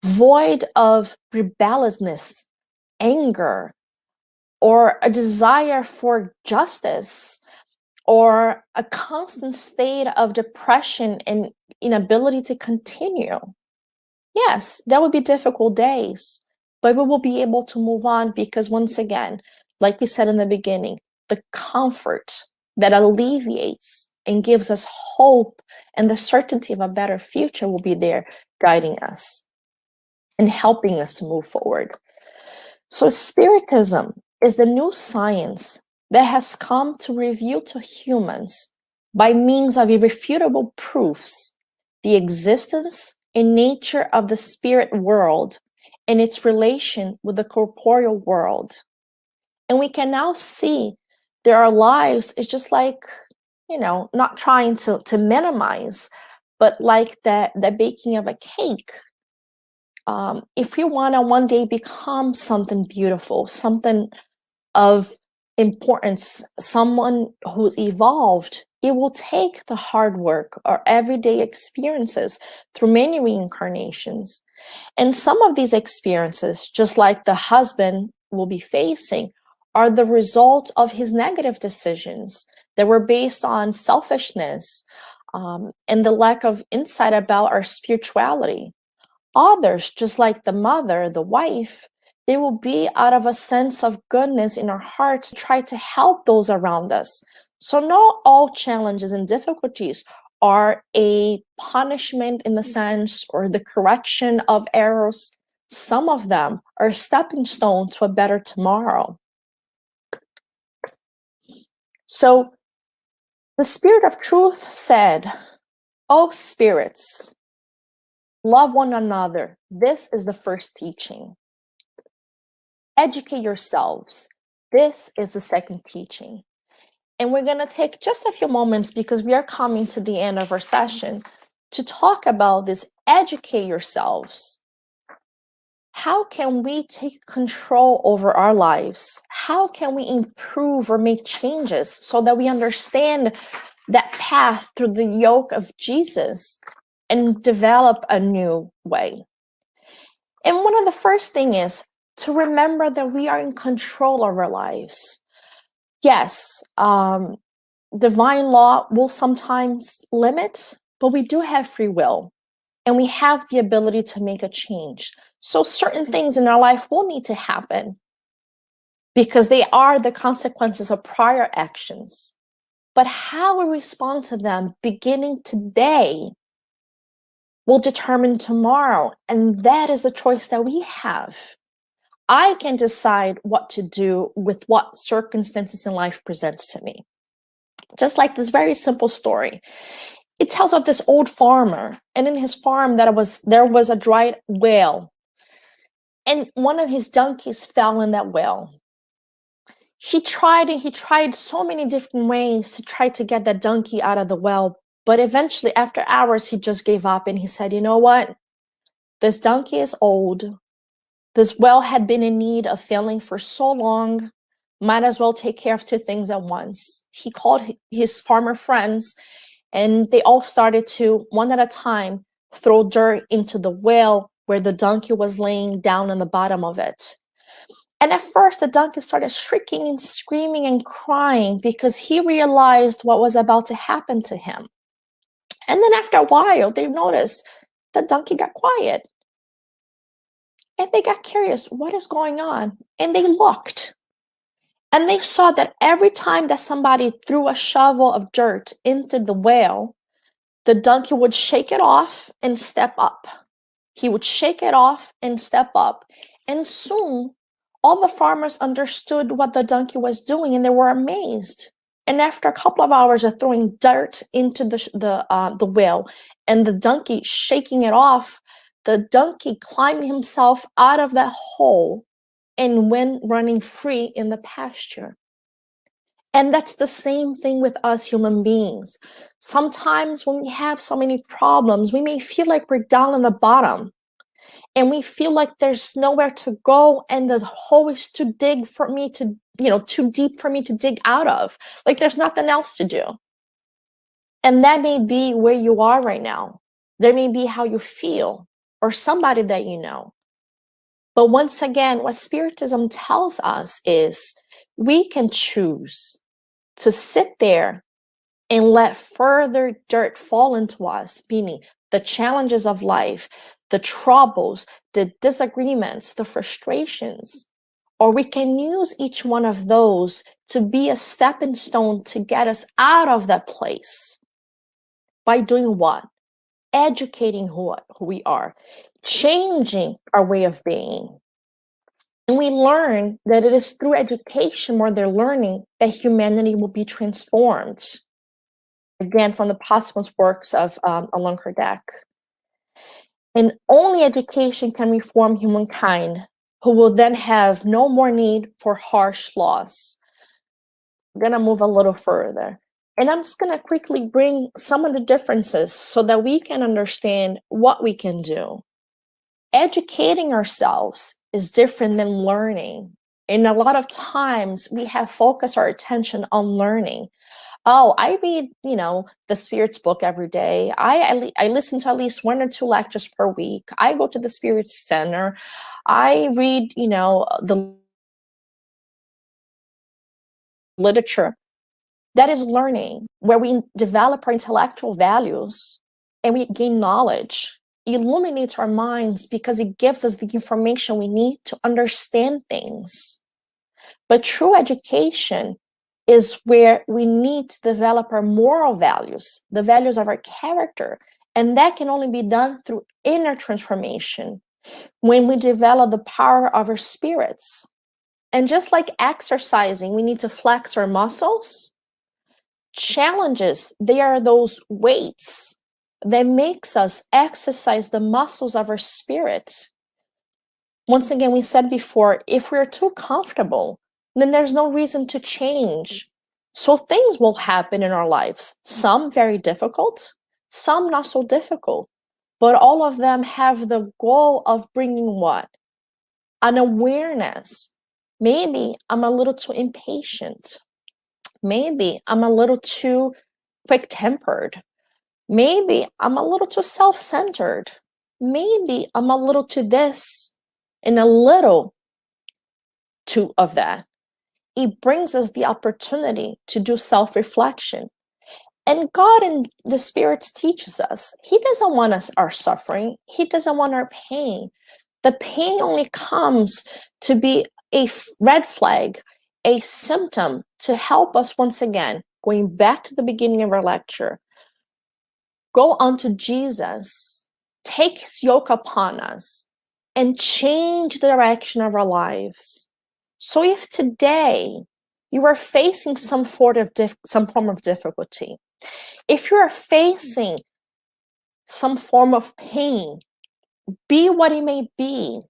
void of rebelliousness, anger, or a desire for justice, or a constant state of depression and inability to continue. Yes, there will be difficult days, but we will be able to move on because, once again, like we said in the beginning, the comfort that alleviates and gives us hope and the certainty of a better future will be there guiding us and helping us to move forward. So Spiritism is the new science that has come to reveal to humans, by means of irrefutable proofs, the existence and nature of the spirit world and its relation with the corporeal world. And we can now see that our lives is just like, not trying to minimize, but like the baking of a cake. If we want to one day become something beautiful, something of importance, someone who's evolved, it will take the hard work or everyday experiences through many reincarnations. And some of these experiences, just like the husband will be facing, are the result of his negative decisions that were based on selfishness and the lack of insight about our spirituality. Others, just like the mother, the wife, they will be out of a sense of goodness in our hearts, try to help those around us. So not all challenges and difficulties are a punishment in the sense or the correction of errors. Some of them are a stepping stone to a better tomorrow. So the Spirit of Truth said, "Oh spirits, love one another. This is the first teaching. Educate yourselves. This is the second teaching." And we're going to take just a few moments, because we are coming to the end of our session, to talk about this educate yourselves. How can we take control over our lives? How can we improve or make changes so that we understand that path through the yoke of Jesus and develop a new way? And one of the first things is to remember that we are in control of our lives. Yes, divine law will sometimes limit, but we do have free will and we have the ability to make a change. So certain things in our life will need to happen because they are the consequences of prior actions. But how we respond to them beginning today will determine tomorrow. And that is the choice that we have. I can decide what to do with what circumstances in life presents to me. Just like this very simple story. It tells of this old farmer, and in his farm there was a dried well, and one of his donkeys fell in that well. He tried so many different ways to try to get that donkey out of the well, but eventually, after hours, he just gave up and he said, you know what? This donkey is old. This well had been in need of filling for so long. Might as well take care of two things at once. He called his farmer friends, and they all started to, one at a time, throw dirt into the well where the donkey was laying down in the bottom of it. And at first, the donkey started shrieking and screaming and crying because he realized what was about to happen to him. And then after a while, they noticed the donkey got quiet. And they got curious, what is going on? And they looked. And they saw that every time that somebody threw a shovel of dirt into the well, the donkey would shake it off and step up. He would shake it off and step up. And soon, all the farmers understood what the donkey was doing, and they were amazed. And after a couple of hours of throwing dirt into the well and the donkey shaking it off, the donkey climbed himself out of that hole and went running free in the pasture. And that's the same thing with us human beings. Sometimes when we have so many problems, we may feel like we're down in the bottom. And we feel like there's nowhere to go, and the hole is too deep for me to dig out of. Like there's nothing else to do. And that may be where you are right now. There may be how you feel, or somebody that you know. But once again, what Spiritism tells us is we can choose to sit there and let further dirt fall into us, meaning the challenges of life, the troubles, the disagreements, the frustrations, or we can use each one of those to be a stepping stone to get us out of that place. By doing what? Educating who we are, changing our way of being. And we learn that it is through education, more than learning, that humanity will be transformed. Again, from the posthumous works of Allan Kardec. And only education can reform humankind, who will then have no more need for harsh laws. I'm going to move a little further. And I'm just going to quickly bring some of the differences so that we can understand what we can do. Educating ourselves is different than learning. And a lot of times we have focused our attention on learning. Oh, I read, the Spirits book every day. I listen to at least 1 or 2 lectures per week. I go to the Spirits Center. I read, the literature. That is learning, where we develop our intellectual values and we gain knowledge. It illuminates our minds because it gives us the information we need to understand things. But true education is where we need to develop our moral values, the values of our character. And that can only be done through inner transformation, when we develop the power of our spirits. And just like exercising, we need to flex our muscles. Challenges, they are those weights that makes us exercise the muscles of our spirit. Once again, we said before, if we're too comfortable, then there's no reason to change. So things will happen in our lives, some very difficult, some not so difficult, but all of them have the goal of bringing what? An awareness. Maybe I'm a little too impatient. Maybe I'm a little too quick-tempered. Maybe I'm a little too self-centered. Maybe I'm a little too this and a little too of that. It brings us the opportunity to do self-reflection. And God and the Spirits teaches us. He doesn't want us our suffering. He doesn't want our pain. The pain only comes to be a red flag, a symptom to help us once again going back to the beginning of our lecture, go unto Jesus, take his yoke upon us, and change the direction of our lives. So if today you are facing some form of difficulty, if you are facing some form of pain, be what it may be,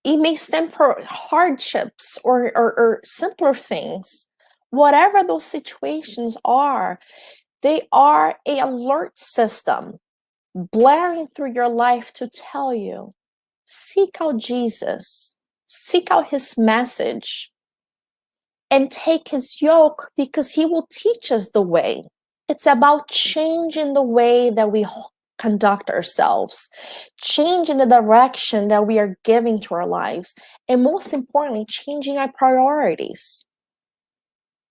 it may stem from hardships or simpler things, whatever those situations are, they are an alert system blaring through your life to tell you, seek out Jesus, seek out his message, and take his yoke, because he will teach us the way. It's about changing the way that we conduct ourselves, changing the direction that we are giving to our lives, and most importantly, changing our priorities.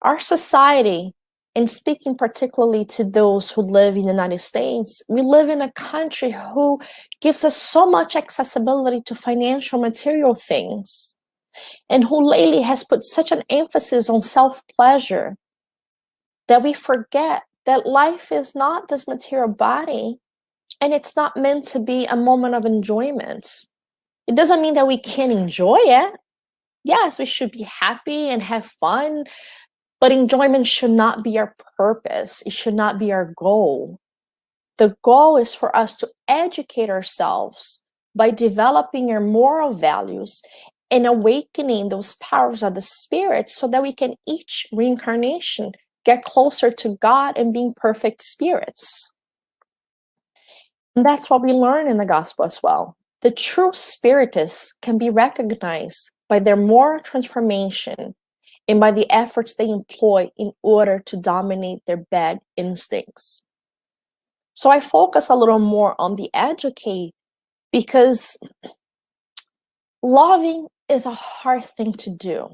Our society, and speaking particularly to those who live in the United States, we live in a country who gives us so much accessibility to financial material things, and who lately has put such an emphasis on self-pleasure that we forget that life is not this material body, and it's not meant to be a moment of enjoyment. It doesn't mean that we can't enjoy it. Yes, we should be happy and have fun, but enjoyment should not be our purpose. It should not be our goal. The goal is for us to educate ourselves by developing our moral values and awakening those powers of the spirit, so that we can each reincarnation get closer to God and being perfect spirits. And that's what we learn in the gospel as well. The true spiritists can be recognized by their moral transformation and by the efforts they employ in order to dominate their bad instincts. So I focus a little more on the educate, because loving is a hard thing to do.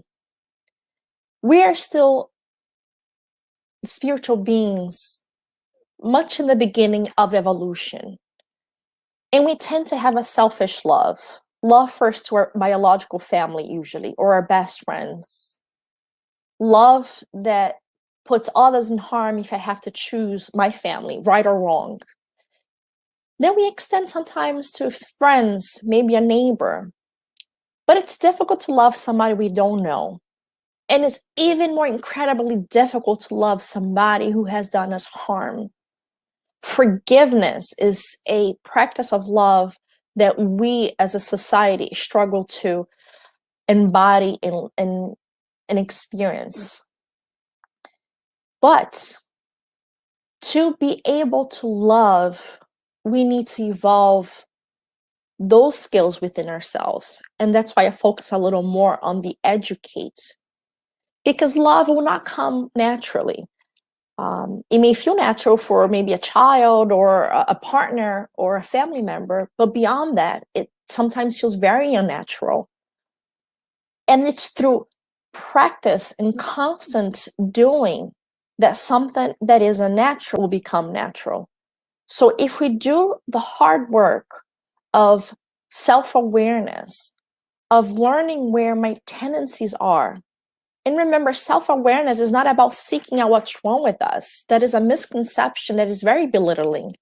We are still spiritual beings, much in the beginning of evolution. And we tend to have a selfish love. Love first to our biological family, usually, or our best friends. Love that puts others in harm if I have to choose my family, right or wrong. Then we extend sometimes to friends, maybe a neighbor. But it's difficult to love somebody we don't know. And it's even more incredibly difficult to love somebody who has done us harm. Forgiveness is a practice of love that we as a society struggle to embody and experience. But to be able to love, we need to evolve those skills within ourselves. And that's why I focus a little more on the educate. Because love will not come naturally. It may feel natural for maybe a child or a partner or a family member, but beyond that, it sometimes feels very unnatural. And it's through practice and constant doing that something that is unnatural will become natural. So if we do the hard work of self-awareness, of learning where my tendencies are, and remember, self-awareness is not about seeking out what's wrong with us. That is a misconception that is very belittling.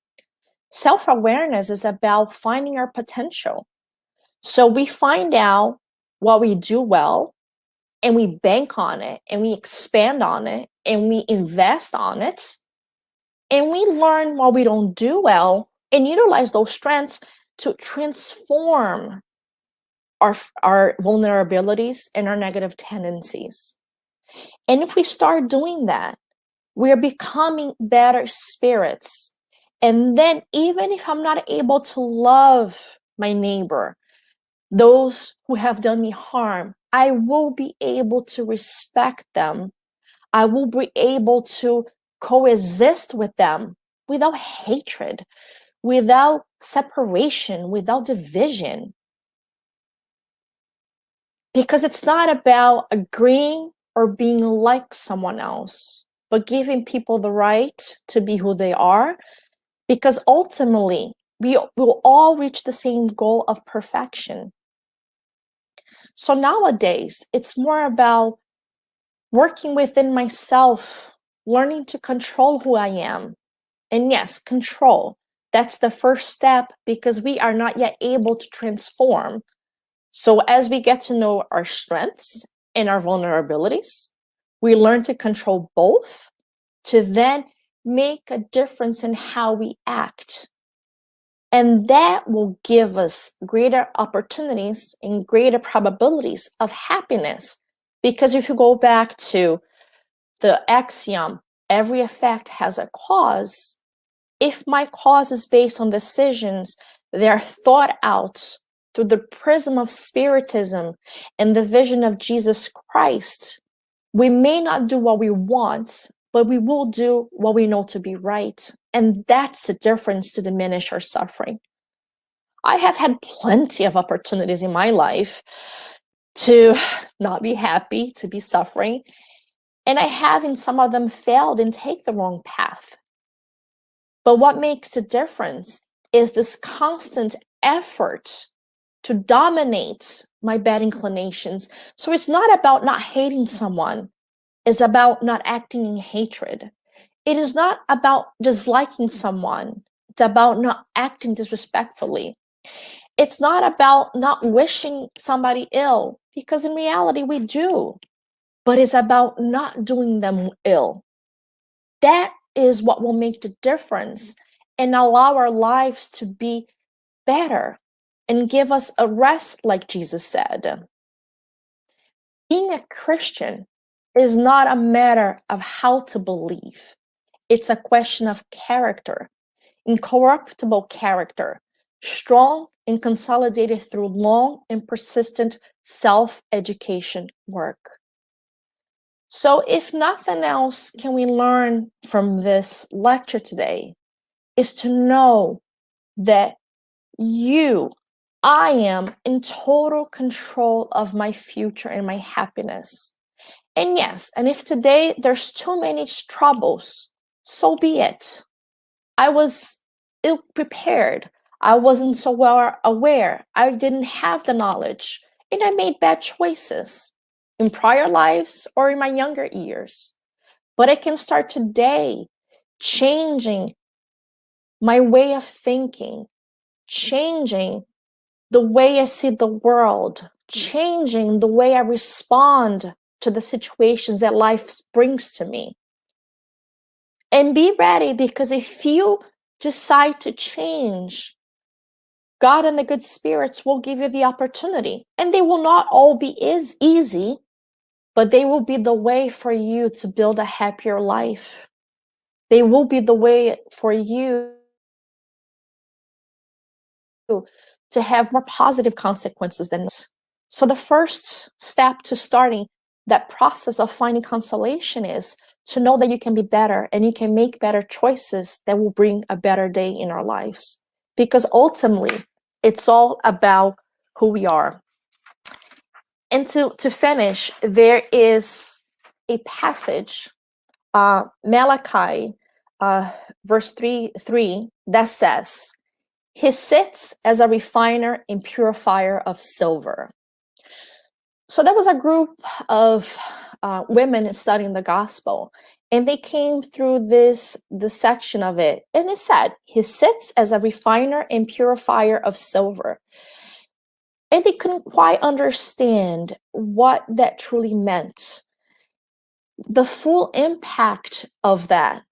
Self-awareness is about finding our potential. So we find out what we do well, and we bank on it, and we expand on it, and we invest on it, and we learn what we don't do well and utilize those strengths to transform our vulnerabilities and our negative tendencies. And if we start doing that, we are becoming better spirits. And then even if I'm not able to love my neighbor, those who have done me harm, I will be able to respect them. I will be able to coexist with them without hatred, without separation, without division. Because it's not about agreeing or being like someone else, but giving people the right to be who they are, because ultimately we will all reach the same goal of perfection. So nowadays, it's more about working within myself learning to control who I am. And yes, control. That's the first step because we are not yet able to transform. So as we get to know our strengths and our vulnerabilities, we learn to control both to then make a difference in how we act. And that will give us greater opportunities and greater probabilities of happiness. Because if you go back to the axiom, every effect has a cause, if my cause is based on decisions that are thought out through the prism of Spiritism and the vision of Jesus Christ, we may not do what we want, but we will do what we know to be right. And that's the difference to diminish our suffering. I have had plenty of opportunities in my life to not be happy, to be suffering. And I have in some of them failed and take the wrong path. But what makes the difference is this constant effort to dominate my bad inclinations. So it's not about not hating someone. It's about not acting in hatred. It is not about disliking someone. It's about not acting disrespectfully. It's not about not wishing somebody ill, because in reality we do. But it's about not doing them ill. That is what will make the difference and allow our lives to be better and give us a rest, like Jesus said. Being a Christian is not a matter of how to believe. It's a question of character, incorruptible character, strong and consolidated through long and persistent self-education work. So if nothing else can we learn from this lecture today is to know that I am in total control of my future and my happiness. And yes, and if today there's too many troubles, so be it. I was ill prepared. I wasn't so well aware. I didn't have the knowledge. And I made bad choices in prior lives or in my younger years. But I can start today changing my way of thinking, changing the way I see the world, changing the way I respond to the situations that life brings to me. And be ready, because if you decide to change, God and the good spirits will give you the opportunity. And they will not all be as easy, but they will be the way for you to build a happier life. They will be the way for you to have more positive consequences than this. So the first step to starting that process of finding consolation is to know that you can be better and you can make better choices that will bring a better day in our lives. Because ultimately, it's all about who we are. And to finish, there is a passage, Malachi, verse 3, that says, "He sits as a refiner and purifier of silver." So there was a group of women studying the gospel, and they came through this section of it, and it said, "He sits as a refiner and purifier of silver." And they couldn't quite understand what that truly meant, the full impact of that.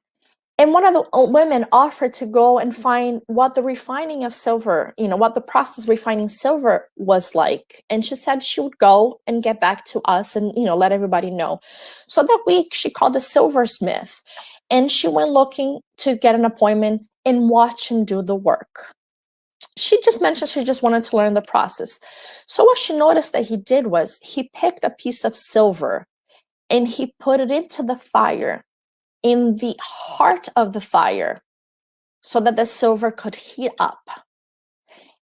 And one of the women offered to go and find what the refining of silver, what the process of refining silver was like. And she said she would go and get back to us and, let everybody know. So that week she called a silversmith and she went looking to get an appointment and watch him do the work. She just mentioned she just wanted to learn the process. So what she noticed that he did was he picked a piece of silver and he put it into the fire, in the heart of the fire, so that the silver could heat up.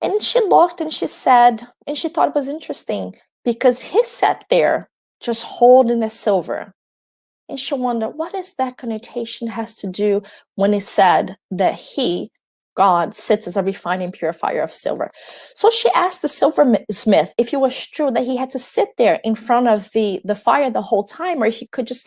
And she looked and she said, and she thought it was interesting because he sat there just holding the silver. And she wondered, what is that connotation has to do when he said that God, sits as a refining purifier of silver? So she asked the silversmith if it was true that he had to sit there in front of the fire the whole time, or if he could just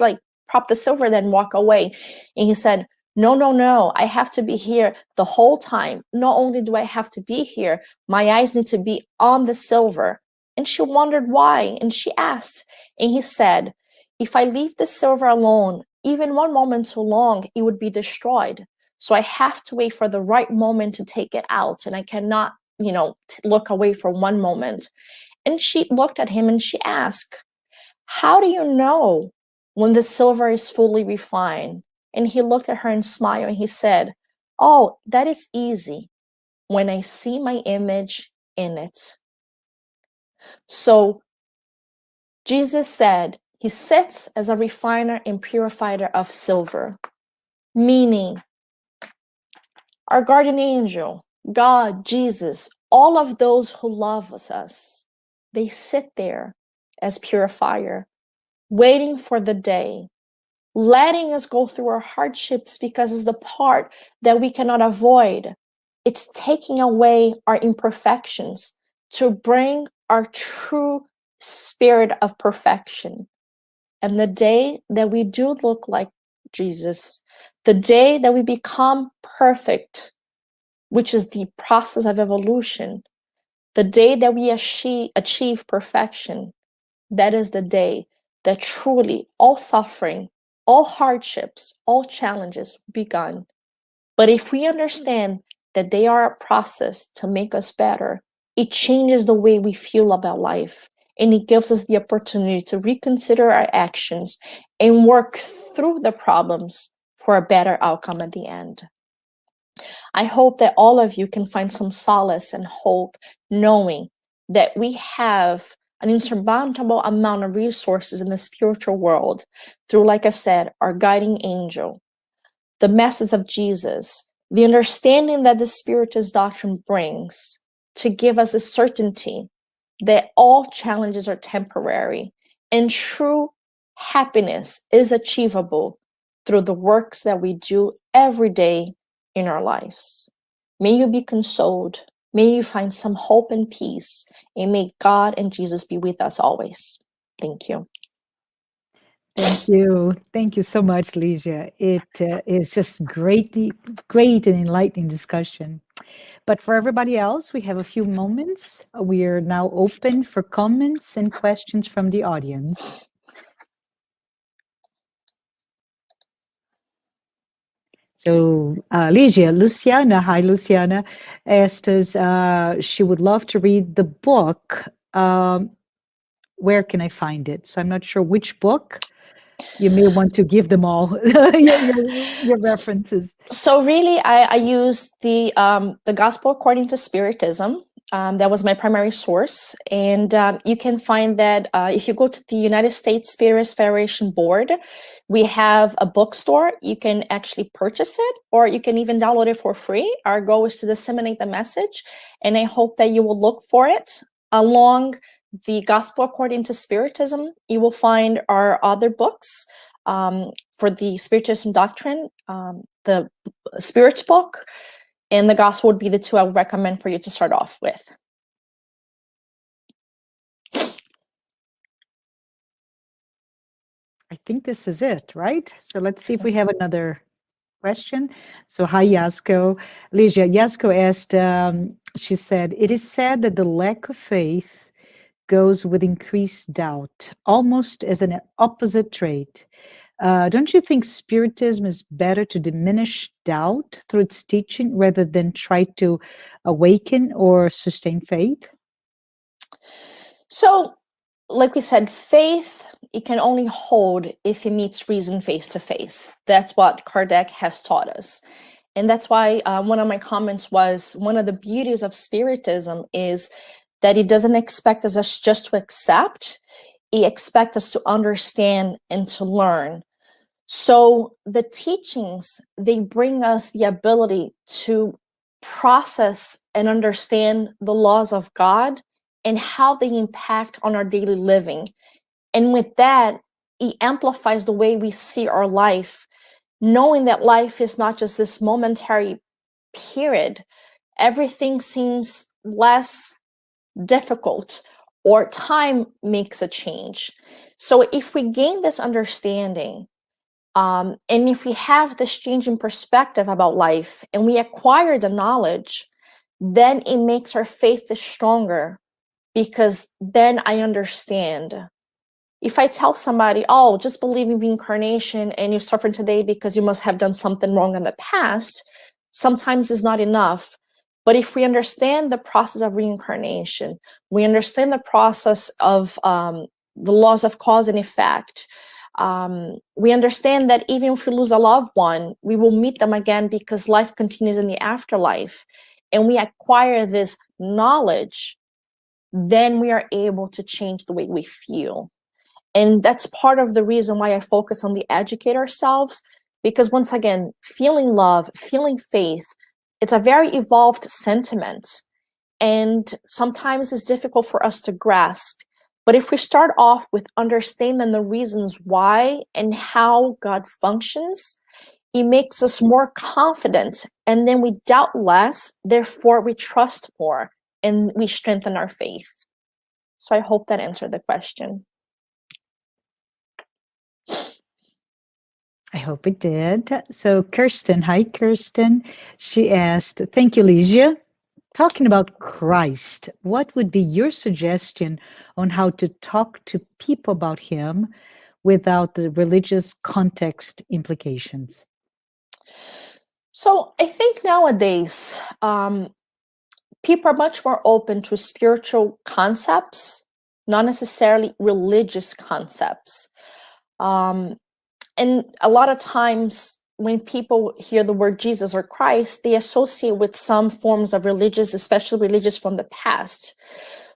prop the silver, then walk away. And he said, no, no, no, I have to be here the whole time. Not only do I have to be here, my eyes need to be on the silver. And she wondered why, and she asked, and he said, if I leave the silver alone, even one moment too long, it would be destroyed. So I have to wait for the right moment to take it out, and I cannot, look away for one moment. And she looked at him and she asked, how do you know when the silver is fully refined? And he looked at her and smiled, and he said, oh, that is easy, when I see my image in it. So Jesus said he sits as a refiner and purifier of silver, meaning our guardian angel, God, Jesus, all of those who love us, they sit there as purifier, waiting for the day, letting us go through our hardships because it's the part that we cannot avoid. It's taking away our imperfections to bring our true spirit of perfection. And the day that we do look like Jesus, the day that we become perfect, which is the process of evolution, the day that we achieve perfection, that is the day that truly all suffering, all hardships, all challenges be gone. But if we understand that they are a process to make us better, it changes the way we feel about life. And it gives us the opportunity to reconsider our actions and work through the problems for a better outcome at the end. I hope that all of you can find some solace and hope knowing that we have an insurmountable amount of resources in the spiritual world through, like I said, our guiding angel, the message of Jesus, the understanding that the Spiritist doctrine brings to give us a certainty that all challenges are temporary and true happiness is achievable through the works that we do every day in our lives. May you be consoled. May you find some hope and peace, and may God and Jesus be with us always. Thank you. Thank you. Thank you so much, Ligia. It is just great and enlightening discussion. But for everybody else, we have a few moments. We are now open for comments and questions from the audience. So, Luciana, hi, Luciana, asked us, she would love to read the book. Where can I find it? So I'm not sure which book. You may want to give them all your references. So really, I used the Gospel According to Spiritism. That was my primary source. And you can find that if you go to the United States Spiritist Federation Board, we have a bookstore. You can actually purchase it, or you can even download it for free. Our goal is to disseminate the message, and I hope that you will look for it. Along the Gospel According to Spiritism, you will find our other books for the Spiritism doctrine, the Spirits book, and the Gospel would be the two I would recommend for you to start off with. I think this is it, right? So let's see if we have another question. So hi, Yasko. Ligia, Yasko asked, she said, it is said that the lack of faith goes with increased doubt, almost as an opposite trait. Don't you think Spiritism is better to diminish doubt through its teaching rather than try to awaken or sustain faith? So, like we said, faith, it can only hold if it meets reason face to face. That's what Kardec has taught us. And that's why one of my comments was, one of the beauties of Spiritism is that it doesn't expect us just to accept, it expects us to understand and to learn. So the teachings, they bring us the ability to process and understand the laws of God and how they impact on our daily living. And with that, it amplifies the way we see our life, knowing that life is not just this momentary period. Everything seems less difficult, or time makes a change. So if we gain this understanding, And if we have this change in perspective about life and we acquire the knowledge, then it makes our faith stronger, because then I understand. If I tell somebody, oh, just believe in reincarnation and you're suffering today because you must have done something wrong in the past, sometimes it's not enough. But if we understand the process of reincarnation, we understand the process of the laws of cause and effect, we understand that even if we lose a loved one, we will meet them again because life continues in the afterlife, and we acquire this knowledge, then we are able to change the way we feel. And that's part of the reason why I focus on the educate ourselves, because once again, feeling love, feeling faith, it's a very evolved sentiment. And sometimes it's difficult for us to grasp. But if we start off with understanding the reasons why and how God functions, it makes us more confident, and then we doubt less, therefore we trust more, and we strengthen our faith. So I hope that answered the question. I hope it did. So Kirsten, hi Kirsten. She asked, thank you, Ligia. Talking about Christ, what would be your suggestion on how to talk to people about him without the religious context implications? So I think nowadays, people are much more open to spiritual concepts, not necessarily religious concepts. And a lot of times when people hear the word Jesus or Christ, they associate with some forms of religious, especially religious from the past.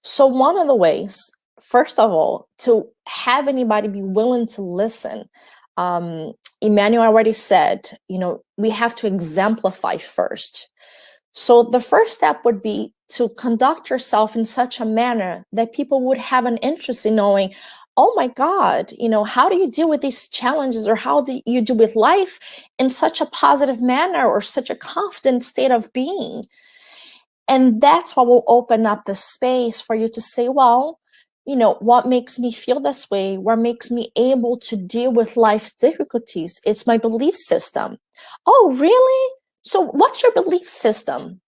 So one of the ways, first of all, to have anybody be willing to listen, Emmanuel already said, we have to exemplify first. So the first step would be to conduct yourself in such a manner that people would have an interest in knowing, oh my God, how do you deal with these challenges, or how do you deal with life in such a positive manner or such a confident state of being? And that's what will open up the space for you to say, well, what makes me feel this way? What makes me able to deal with life's difficulties? It's my belief system. Oh, really? So what's your belief system?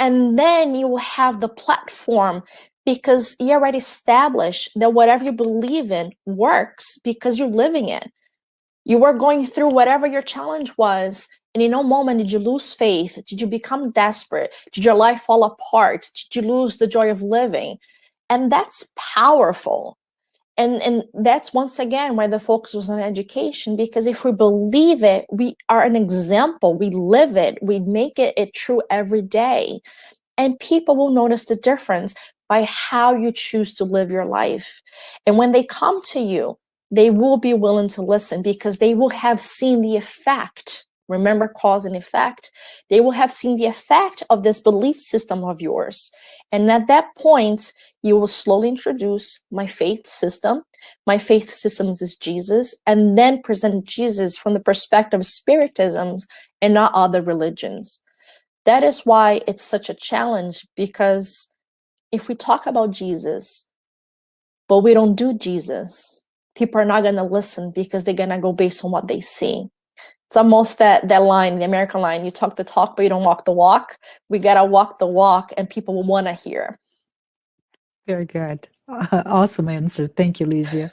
And then you will have the platform, because you already established that whatever you believe in works because you're living it. You were going through whatever your challenge was, and in no moment did you lose faith. Did you become desperate? Did your life fall apart? Did you lose the joy of living? And that's powerful. And that's once again why the focus was on education, because if we believe it, we are an example, we live it, we make it true every day. And people will notice the difference by how you choose to live your life. And when they come to you, they will be willing to listen, because they will have seen the effect. Remember cause and effect. They will have seen the effect of this belief system of yours. And at that point, you will slowly introduce my faith system. My faith system is Jesus, and then present Jesus from the perspective of Spiritism and not other religions. That is why it's such a challenge, because if we talk about Jesus, but we don't do Jesus, people are not going to listen, because they're going to go based on what they see. It's almost that line, the American line, you talk the talk, but you don't walk the walk. We got to walk the walk, and people will want to hear. Very good. Awesome answer. Thank you, Ligia.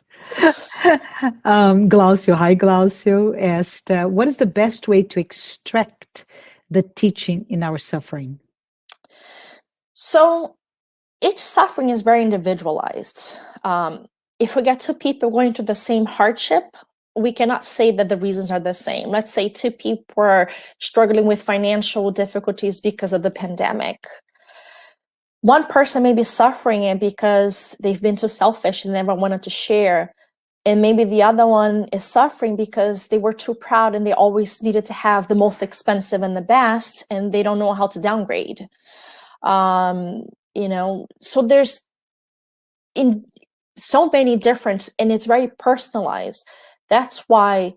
Glaucio, hi Glaucio, asked, what is the best way to extract the teaching in our suffering? So each suffering is very individualized. If we get two people going through the same hardship, we cannot say that the reasons are the same. Let's say two people are struggling with financial difficulties because of the pandemic. One person may be suffering it because they've been too selfish and never wanted to share. And maybe the other one is suffering because they were too proud and they always needed to have the most expensive and the best, and they don't know how to downgrade. So there's in so many difference, and it's very personalized. That's why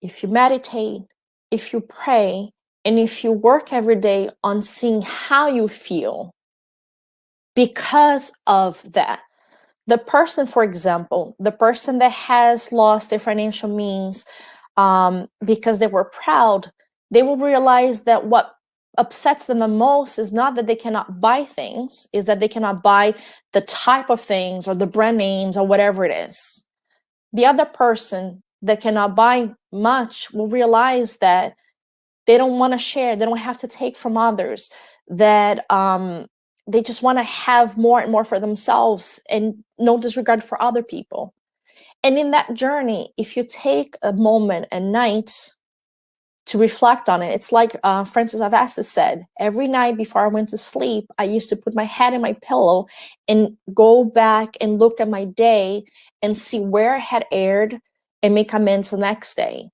if you meditate, if you pray, and if you work every day on seeing how you feel because of that, the person, for example, the person that has lost their financial means, because they were proud, they will realize that what upsets them the most is not that they cannot buy things, is that they cannot buy the type of things or the brand names or whatever it is. The other person that cannot buy much will realize that they don't want to share, they don't have to take from others, that they just want to have more and more for themselves and no disregard for other people. And in that journey, if you take a moment at night to reflect on it, it's like Francis of Assisi said, every night before I went to sleep, I used to put my head in my pillow and go back and look at my day and see where I had erred and make amends the next day.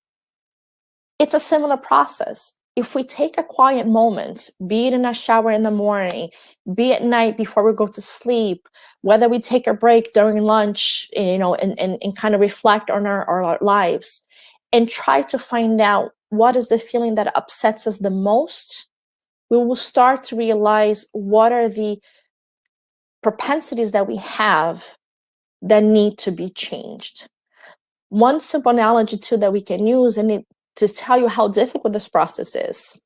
It's a similar process. If we take a quiet moment, be it in a shower in the morning, be at night before we go to sleep, whether we take a break during lunch, and kind of reflect on our lives and try to find out what is the feeling that upsets us the most, we will start to realize what are the propensities that we have that need to be changed. One simple analogy too that we can use, and to tell you how difficult this process is.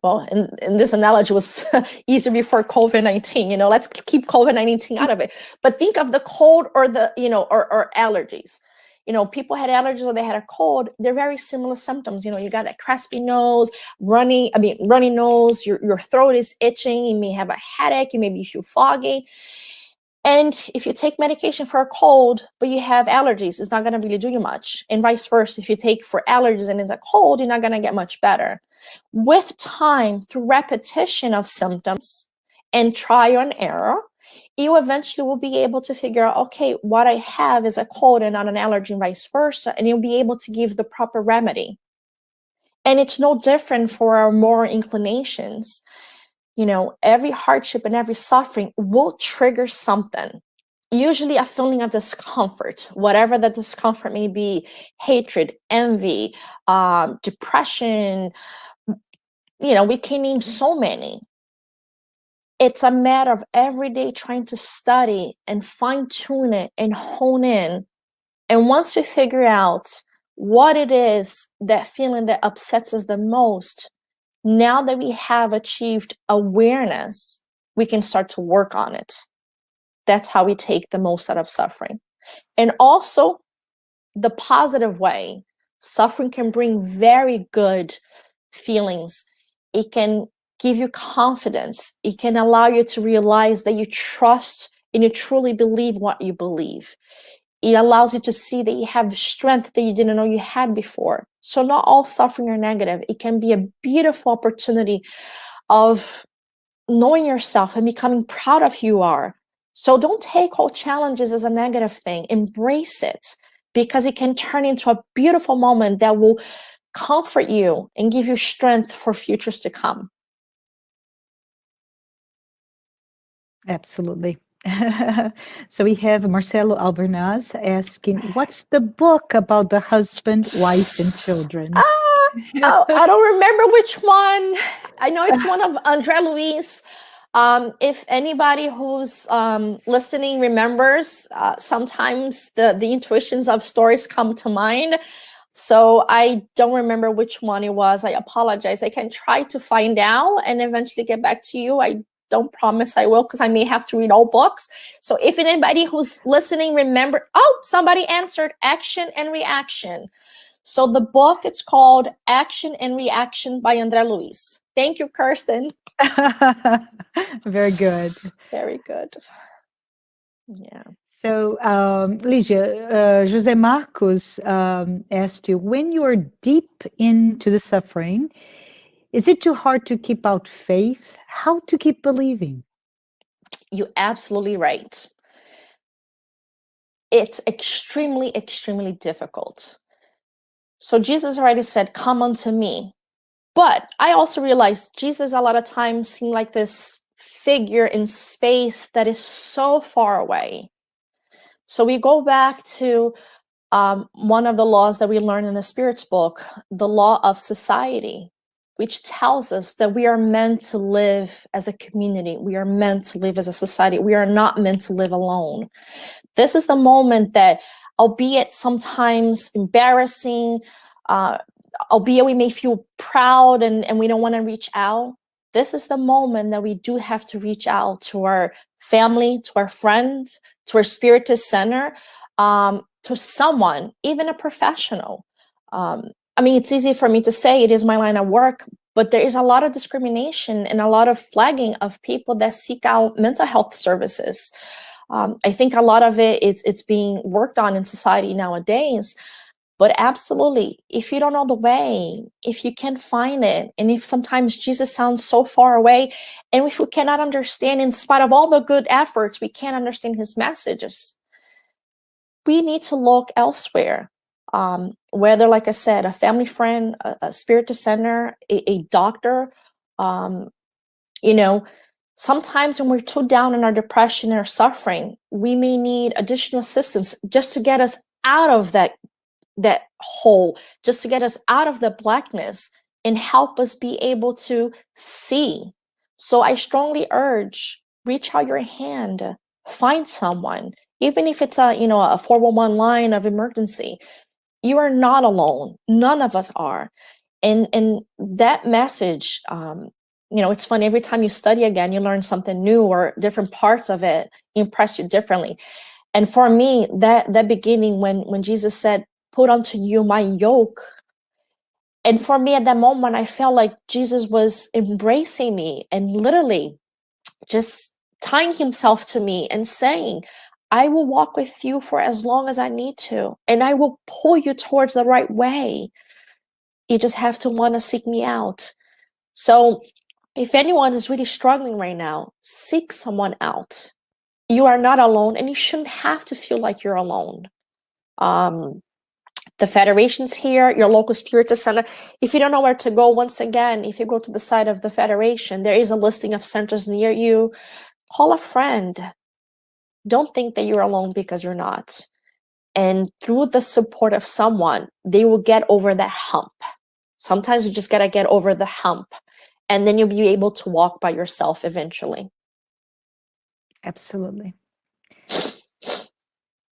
Well, and this analogy was easier before COVID-19, let's keep COVID-19 out of it. But think of the cold or the, or allergies. People had allergies or they had a cold. They're very similar symptoms. You got that raspy nose, runny nose, your throat is itching, you may have a headache, you maybe feel foggy. And if you take medication for a cold, but you have allergies, it's not going to really do you much. And vice versa, if you take for allergies and it's a cold, you're not going to get much better. With time, through repetition of symptoms and trial and error, you eventually will be able to figure out, okay, what I have is a cold and not an allergy and vice versa. And you'll be able to give the proper remedy. And it's no different for our moral inclinations. Every hardship and every suffering will trigger something, usually a feeling of discomfort, whatever that discomfort may be, hatred, envy, depression, we can name so many. It's a matter of every day trying to study and fine tune it and hone in. And once we figure out what it is, that feeling that upsets us the most, now that we have achieved awareness, we can start to work on it. That's how we take the most out of suffering. And also, the positive way, suffering can bring very good feelings. It can give you confidence. It can allow you to realize that you trust and you truly believe what you believe. It allows you to see that you have strength that you didn't know you had before. So not all suffering are negative. It can be a beautiful opportunity of knowing yourself and becoming proud of who you are. So don't take all challenges as a negative thing. Embrace it, because it can turn into a beautiful moment that will comfort you and give you strength for futures to come. Absolutely. So we have Marcelo Albernaz asking, what's the book about the husband, wife, and children? I don't remember which one. I know it's one of André Luiz. If anybody who's listening remembers, sometimes the intuitions of stories come to mind. So I don't remember which one it was. I apologize. I can try to find out and eventually get back to you. I don't promise I will, because I may have to read all books. So if anybody who's listening remember, somebody answered Action and Reaction. So the book, it's called Action and Reaction by André Luiz. Thank you, Kirsten. Very good. Very good. Yeah. So, Ligia, Jose Marcos asked you, when you are deep into the suffering, is it too hard to keep out faith? How to keep believing? You're absolutely right. It's extremely, extremely difficult. So Jesus already said, come unto me. But I also realized Jesus a lot of times seemed like this figure in space that is so far away. So we go back to one of the laws that we learn in the Spirits book, the law of society, which tells us that we are meant to live as a community. We are meant to live as a society. We are not meant to live alone. This is the moment that, albeit sometimes embarrassing, albeit we may feel proud and we don't want to reach out, this is the moment that we do have to reach out to our family, to our friends, to our Spiritist center, to someone, even a professional. I mean, it's easy for me to say it is my line of work, but there is a lot of discrimination and a lot of flagging of people that seek out mental health services. I think a lot of it's being worked on in society nowadays. But absolutely, if you don't know the way, if you can't find it, and if sometimes Jesus sounds so far away, and if we cannot understand, in spite of all the good efforts, we can't understand his messages, we need to look elsewhere. Whether, like I said, a family friend, a Spiritist center, a doctor, you know, sometimes when we're too down in our depression or suffering, we may need additional assistance just to get us out of that hole, just to get us out of the blackness and help us be able to see. So I strongly urge, reach out your hand, find someone, even if it's a 411 line of emergency. You are not alone. None of us are. And that message, it's funny, every time you study again, you learn something new, or different parts of it impress you differently. And for me, that beginning when Jesus said, "Put unto you my yoke," and for me at that moment, I felt like Jesus was embracing me and literally just tying himself to me and saying, "I will walk with you for as long as I need to, and I will pull you towards the right way. You just have to want to seek me out." So if anyone is really struggling right now, seek someone out. You are not alone, and you shouldn't have to feel like you're alone. The federation's here, your local Spiritist center. If you don't know where to go, once again, if you go to the site of the federation, there is a listing of centers near you. Call a friend. Don't think that you're alone, because you're not. And through the support of someone, they will get over that hump. Sometimes you just got to get over the hump, and then you'll be able to walk by yourself eventually. Absolutely.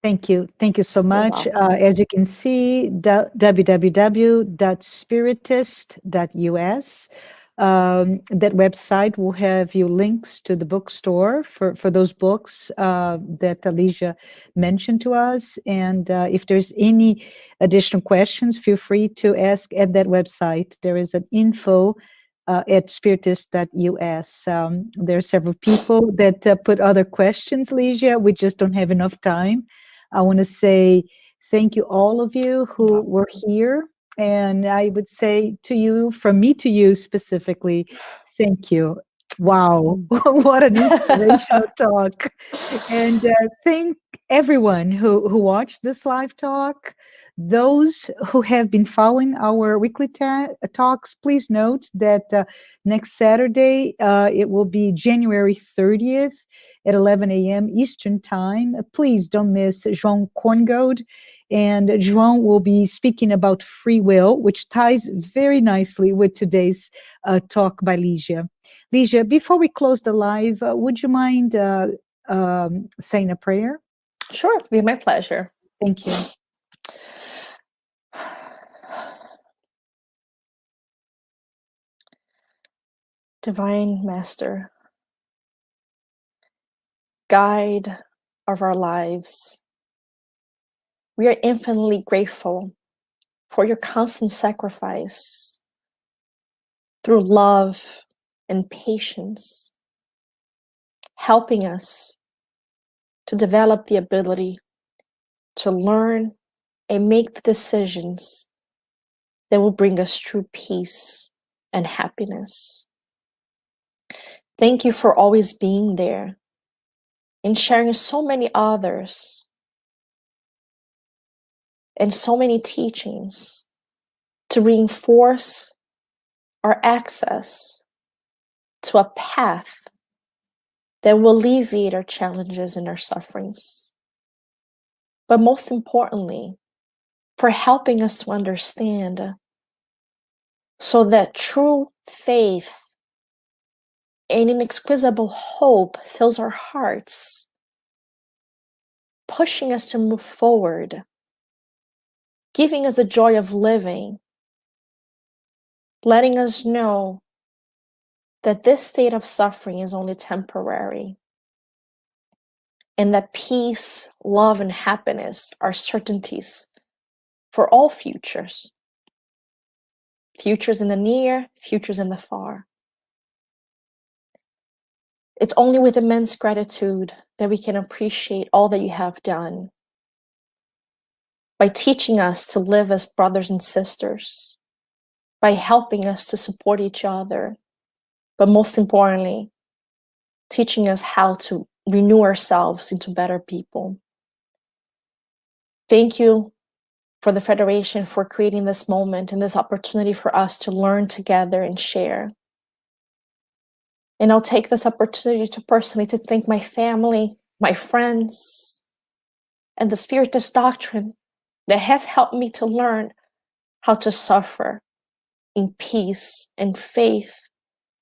Thank you. Thank you so much. welcome. As you can see, www.spiritist.us. That website will have you links to the bookstore for those books that LIGIA mentioned to us. And if there's any additional questions, feel free to ask at that website. There is an info at spiritist.us. There are several people that put other questions, LIGIA. We just don't have enough time. I want to say thank you, all of you who were here. And I would say to you, from me to you specifically, thank you. Wow, what an inspirational talk. And thank everyone who watched this live talk. Those who have been following our weekly talks, please note that next Saturday, it will be January 30th at 11 a.m. Eastern Time. Please don't miss João Korngold. And João will be speaking about free will, which ties very nicely with today's talk by LIGIA. LIGIA, before we close the live, would you mind saying a prayer? Sure, it'd be my pleasure. Thank you. Divine Master, guide of our lives, we are infinitely grateful for your constant sacrifice through love and patience, helping us to develop the ability to learn and make the decisions that will bring us true peace and happiness. Thank you for always being there and sharing so many others and so many teachings to reinforce our access to a path that will alleviate our challenges and our sufferings. But most importantly, for helping us to understand so that true faith and inexquisible hope fills our hearts, pushing us to move forward, giving us the joy of living letting us know that this state of suffering is only temporary, and that peace, love, and happiness are certainties for all futures. Futures in the near, futures in the far. It's only with immense gratitude that we can appreciate all that you have done by teaching us to live as brothers and sisters, by helping us to support each other, but most importantly, teaching us how to renew ourselves into better people. Thank you for the Federation for creating this moment and this opportunity for us to learn together and share. And I'll take this opportunity to personally to thank my family, my friends, and the Spiritist doctrine that has helped me to learn how to suffer in peace and faith,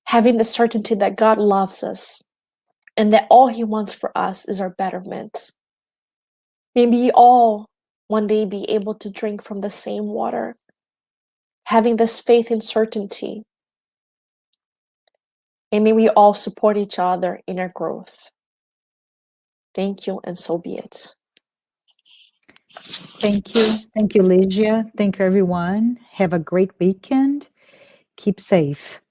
having the certainty that God loves us and that all He wants for us is our betterment. May we all one day be able to drink from the same water, having this faith and certainty. And may we all support each other in our growth. Thank you, and so be it. Thank you. Thank you, Ligia. Thank you, everyone. Have a great weekend. Keep safe.